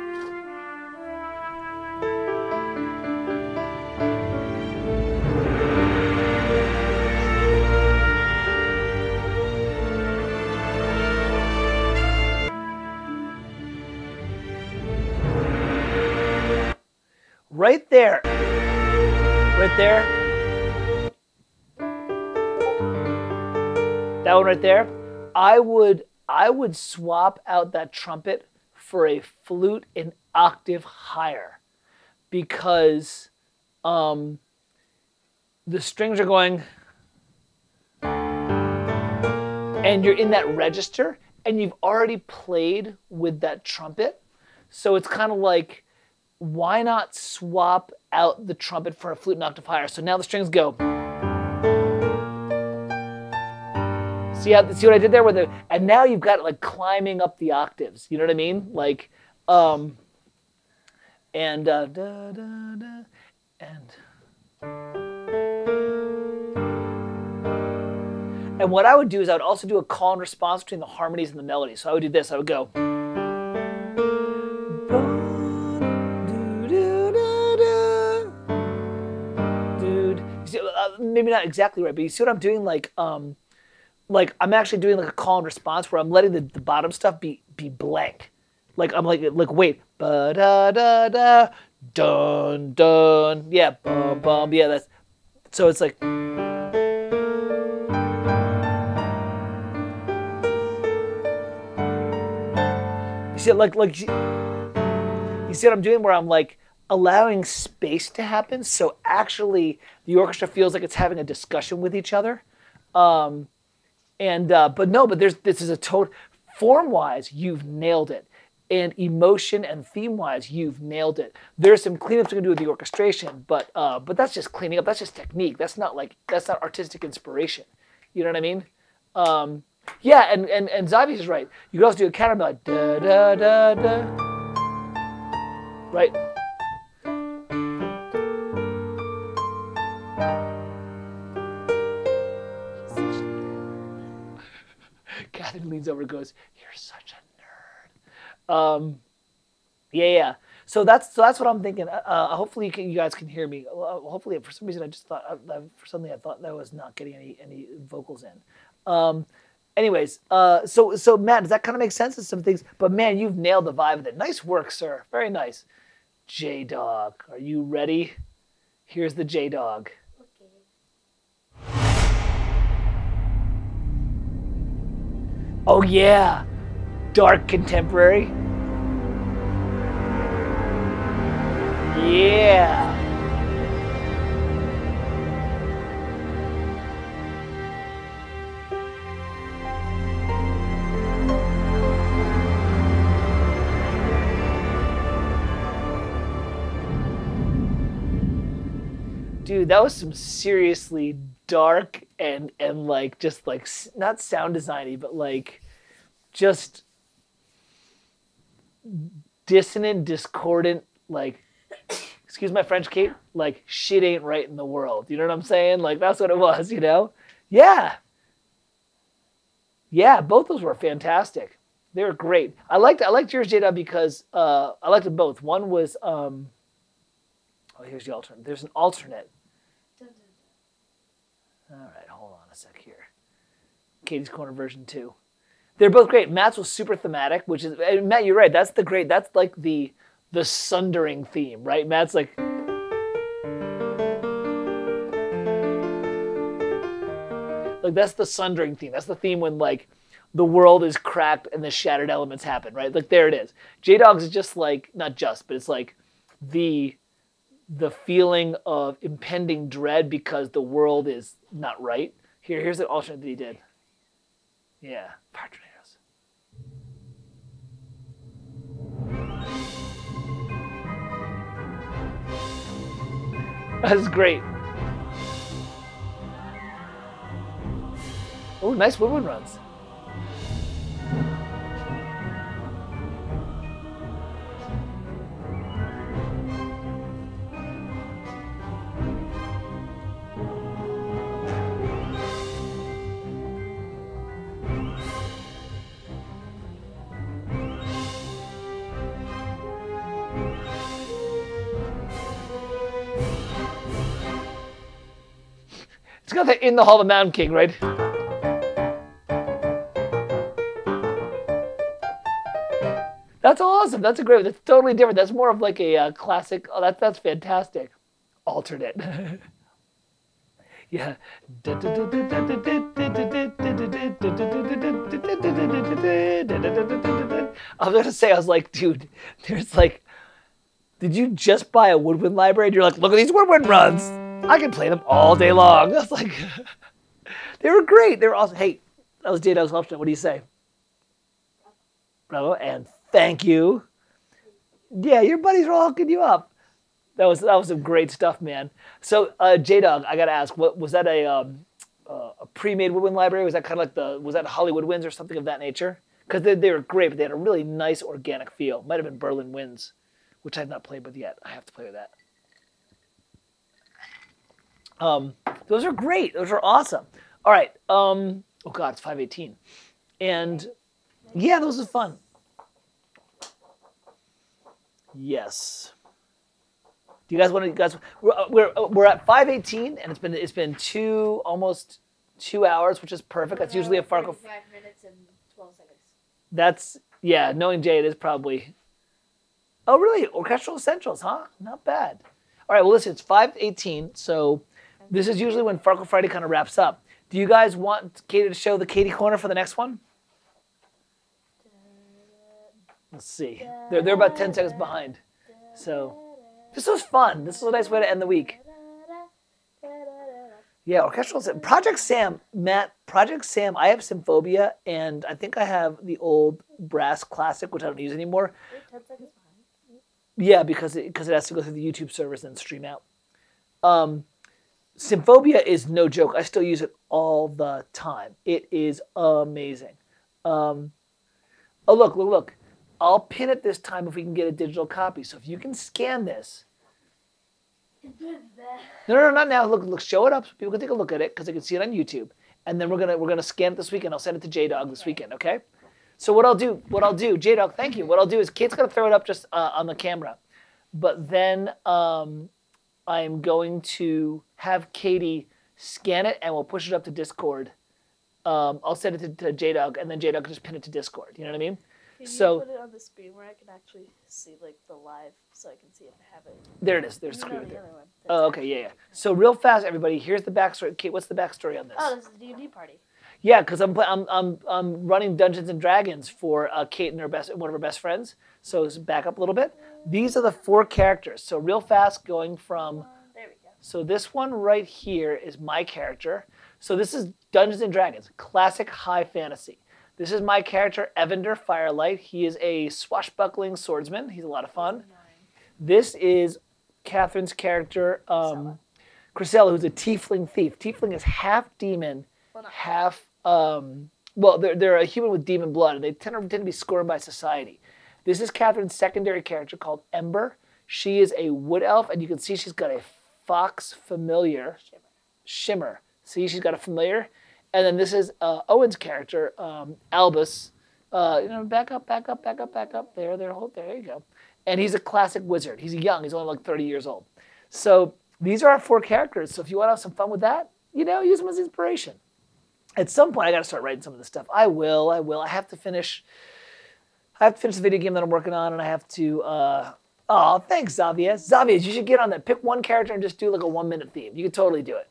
Speaker 1: Right there. Right there. That one right there. I would swap out that trumpet for a flute an octave higher because the strings are going and you're in that register and you've already played with that trumpet. So it's kind of like, why not swap out the trumpet for a flute an octave higher? So now the strings go. See what I did there? And now you've got it like climbing up the octaves. You know what I mean? Like, da da da da, and what I would do is I would also do a call and response between the harmonies and the melodies. So I would do this. I would go. Maybe not exactly right, but you see what I'm doing? Like I'm actually doing like a call and response where I'm letting the bottom stuff be blank. Like I'm like wait, ba da da da, dun dun, yeah, bum bum, yeah. That's so it's like. You see, you see what I'm doing? Where I'm like allowing space to happen, so actually the orchestra feels like it's having a discussion with each other. But this is a total form-wise, you've nailed it, and emotion and theme-wise, you've nailed it. There's some cleanups you can do with the orchestration, but that's just cleaning up. That's just technique. That's not artistic inspiration. You know what I mean? Yeah, and Zavi is right. You can also do a counter like da da da da, right? Catherine leans over and goes, "You're such a nerd." Yeah. So that's what I'm thinking. Hopefully you guys can hear me. Hopefully, for some reason I just thought I thought that I was not getting any vocals in. Anyways, so Matt, does that kind of make sense to some things? But man, you've nailed the vibe of it. Nice work, sir. Very nice. J-Dog. Are you ready? Here's the J-Dog.
Speaker 2: Okay.
Speaker 1: Oh yeah, dark contemporary. Yeah. Dude, that was some seriously dark and like just like not sound designy, but like just dissonant, discordant, like excuse my French, Kate, like shit ain't right in the world. You know what I'm saying? Like that's what it was, you know? Yeah. Yeah, both those were fantastic. They were great. I liked yours, Jada, because I liked them both. One was oh, here's the alternate. There's an alternate.
Speaker 2: Dun, dun, dun.
Speaker 1: All right, hold on a sec here. Katie's Corner version 2. They're both great. Matt's was super thematic, which is, and Matt, you're right. That's like the sundering theme, right? Matt's like, that's the sundering theme. That's the theme when like the world is cracked and the shattered elements happen, right? Like there it is. J-Dogs is just like, not just, but it's like the feeling of impending dread because the world is not right. Here's the alternate that he did. Yeah, fire tornadoes. That's great. Oh, nice woodwind runs. It's got the In the Hall of the Mountain King, right? That's awesome. That's a great one. That's totally different. That's more of like a classic. Oh, that's fantastic. Alternate. Yeah. I was going to say, I was like, dude, there's like, did you just buy a woodwind library? And you're like, look at these woodwind runs. I can play them all day long. I was like, they were great. They were awesome. Hey, that was J-Dog's option. What do you say? Bravo. And thank you. Yeah, your buddies were all hooking you up. That was some great stuff, man. So, J-Dog, I gotta ask, what was that a pre-made woodwind library? Was that kind of like was that Hollywood Winds or something of that nature? Because they were great, but they had a really nice organic feel. Might have been Berlin Winds, which I've not played with yet. I have to play with that. Those are great. Those are awesome. All right. Oh God, it's 5:18, and yeah, those are fun. Yes. Do you guys want to? Guys, we're at 5:18, and it's been almost 2 hours, which is perfect. That's usually a Farkle.
Speaker 2: 5 minutes and 12 seconds.
Speaker 1: That's knowing Jay, it is probably. Oh really? Orchestral Essentials, huh? Not bad. All right. Well, listen, it's 5:18, so this is usually when Farkle Friday kind of wraps up. Do you guys want Katie to show the Katie Corner for the next one? Let's see. They're about 10 seconds behind. So this was fun. This was a nice way to end the week. Yeah, orchestral. Project Sam, Matt. Project Sam. I have Symphobia, and I think I have the old Brass Classic, which I don't use anymore.
Speaker 2: 10 seconds behind.
Speaker 1: Yeah, because it has to go through the YouTube servers and stream out. Symphobia is no joke. I still use it all the time. It is amazing. Oh, look. I'll pin it this time if we can get a digital copy. So if you can scan this. No, not now. Look, show it up so people can take a look at it because they can see it on YouTube. And then we're gonna scan it this weekend. I'll send it to J-Dog this weekend, okay? So what I'll do, J-Dog, thank you. What I'll do is Kate's gonna throw it up just on the camera. But then I'm going to have Katie scan it and we'll push it up to Discord. I'll send it to J-Dog and then J-Dog can just pin it to Discord. You know what I mean?
Speaker 3: Can
Speaker 1: So
Speaker 3: you put it on the screen where I can actually see like the live, so I can see if I have it?
Speaker 1: there it is. There's the
Speaker 3: No,
Speaker 1: screen.
Speaker 3: the
Speaker 1: There.
Speaker 3: other one.
Speaker 1: Oh, okay, yeah. So real fast, everybody. Here's the backstory. Kate, what's the backstory on this?
Speaker 3: Oh, this is a D&D party.
Speaker 1: Yeah, because I'm running Dungeons and Dragons for Kate and one of her best friends. So back up a little bit. These are the 4 characters. So real fast, going from.
Speaker 3: There we go.
Speaker 1: So this one right here is my character. So this is Dungeons and Dragons, classic high fantasy. This is my character, Evander Firelight. He is a swashbuckling swordsman. He's a lot of fun. This is Catherine's character, Chrysella, who's a tiefling thief. Tiefling is half demon, half well, they're a human with demon blood, and they tend to be scorned by society. This is Catherine's secondary character called Ember. She is a wood elf, and you can see she's got a fox familiar. Shimmer. See, she's got a familiar. And then this is Owen's character, Albus. Back up. There you go. And he's a classic wizard. He's young. He's only like 30 years old. So these are our 4 characters. So if you want to have some fun with that, use them as inspiration. At some point, I got to start writing some of this stuff. I will. I have to finish the video game that I'm working on, and I have to. Oh, thanks, Xavier. Xavier, you should get on that. Pick one character and just do like a 1-minute theme. You could totally do it.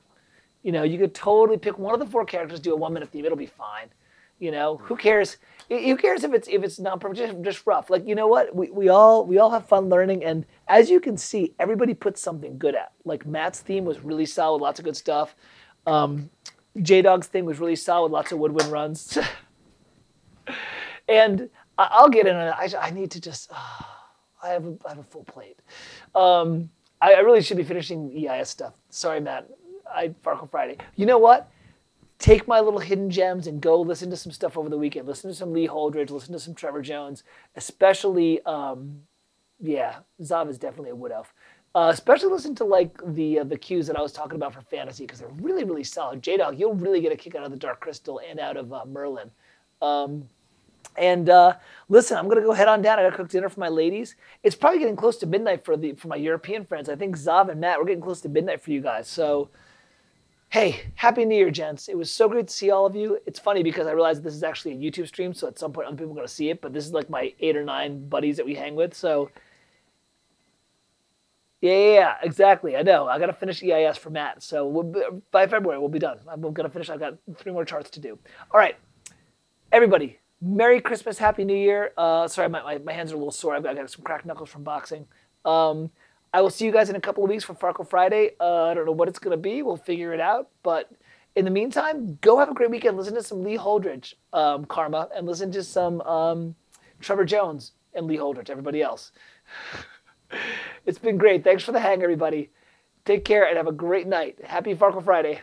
Speaker 1: You could totally pick one of the 4 characters, do a 1-minute theme. It'll be fine. Who cares? Who cares if it's not perfect, just rough? Like, you know what? We all have fun learning, and as you can see, everybody puts something good at. Like Matt's theme was really solid, lots of good stuff. J-Dog's thing was really solid, lots of woodwind runs. And I'll get in on it. I need to just. I have a full plate. I really should be finishing EIS stuff. Sorry, Matt. Farkle Friday. You know what? Take my little hidden gems and go listen to some stuff over the weekend. Listen to some Lee Holdridge. Listen to some Trevor Jones. Especially, Zav is definitely a wood elf. Especially listen to like the cues that I was talking about for fantasy, because they're really, really solid. J-Dog, you'll really get a kick out of the Dark Crystal and out of Merlin. Listen, I'm gonna go head on down. I gotta cook dinner for my ladies. It's probably getting close to midnight for my European friends. I think Zav and Matt, we're getting close to midnight for you guys. So, hey, Happy New Year, gents. It was so great to see all of you. It's funny because I realized this is actually a YouTube stream, so at some point other people are gonna see it. But this is like my 8 or 9 buddies that we hang with. So, yeah, exactly. I know. I gotta finish EIS for Matt. So by February we'll be done. I'm gonna finish. I've got 3 more charts to do. All right, everybody. Merry Christmas, Happy New Year. Sorry, my hands are a little sore. I got some cracked knuckles from boxing. I will see you guys in a couple of weeks for Farkle Friday. I don't know what it's going to be. We'll figure it out. But in the meantime, go have a great weekend. Listen to some Lee Holdridge, Karma, and listen to some Trevor Jones and Lee Holdridge, everybody else. It's been great. Thanks for the hang, everybody. Take care and have a great night. Happy Farkle Friday.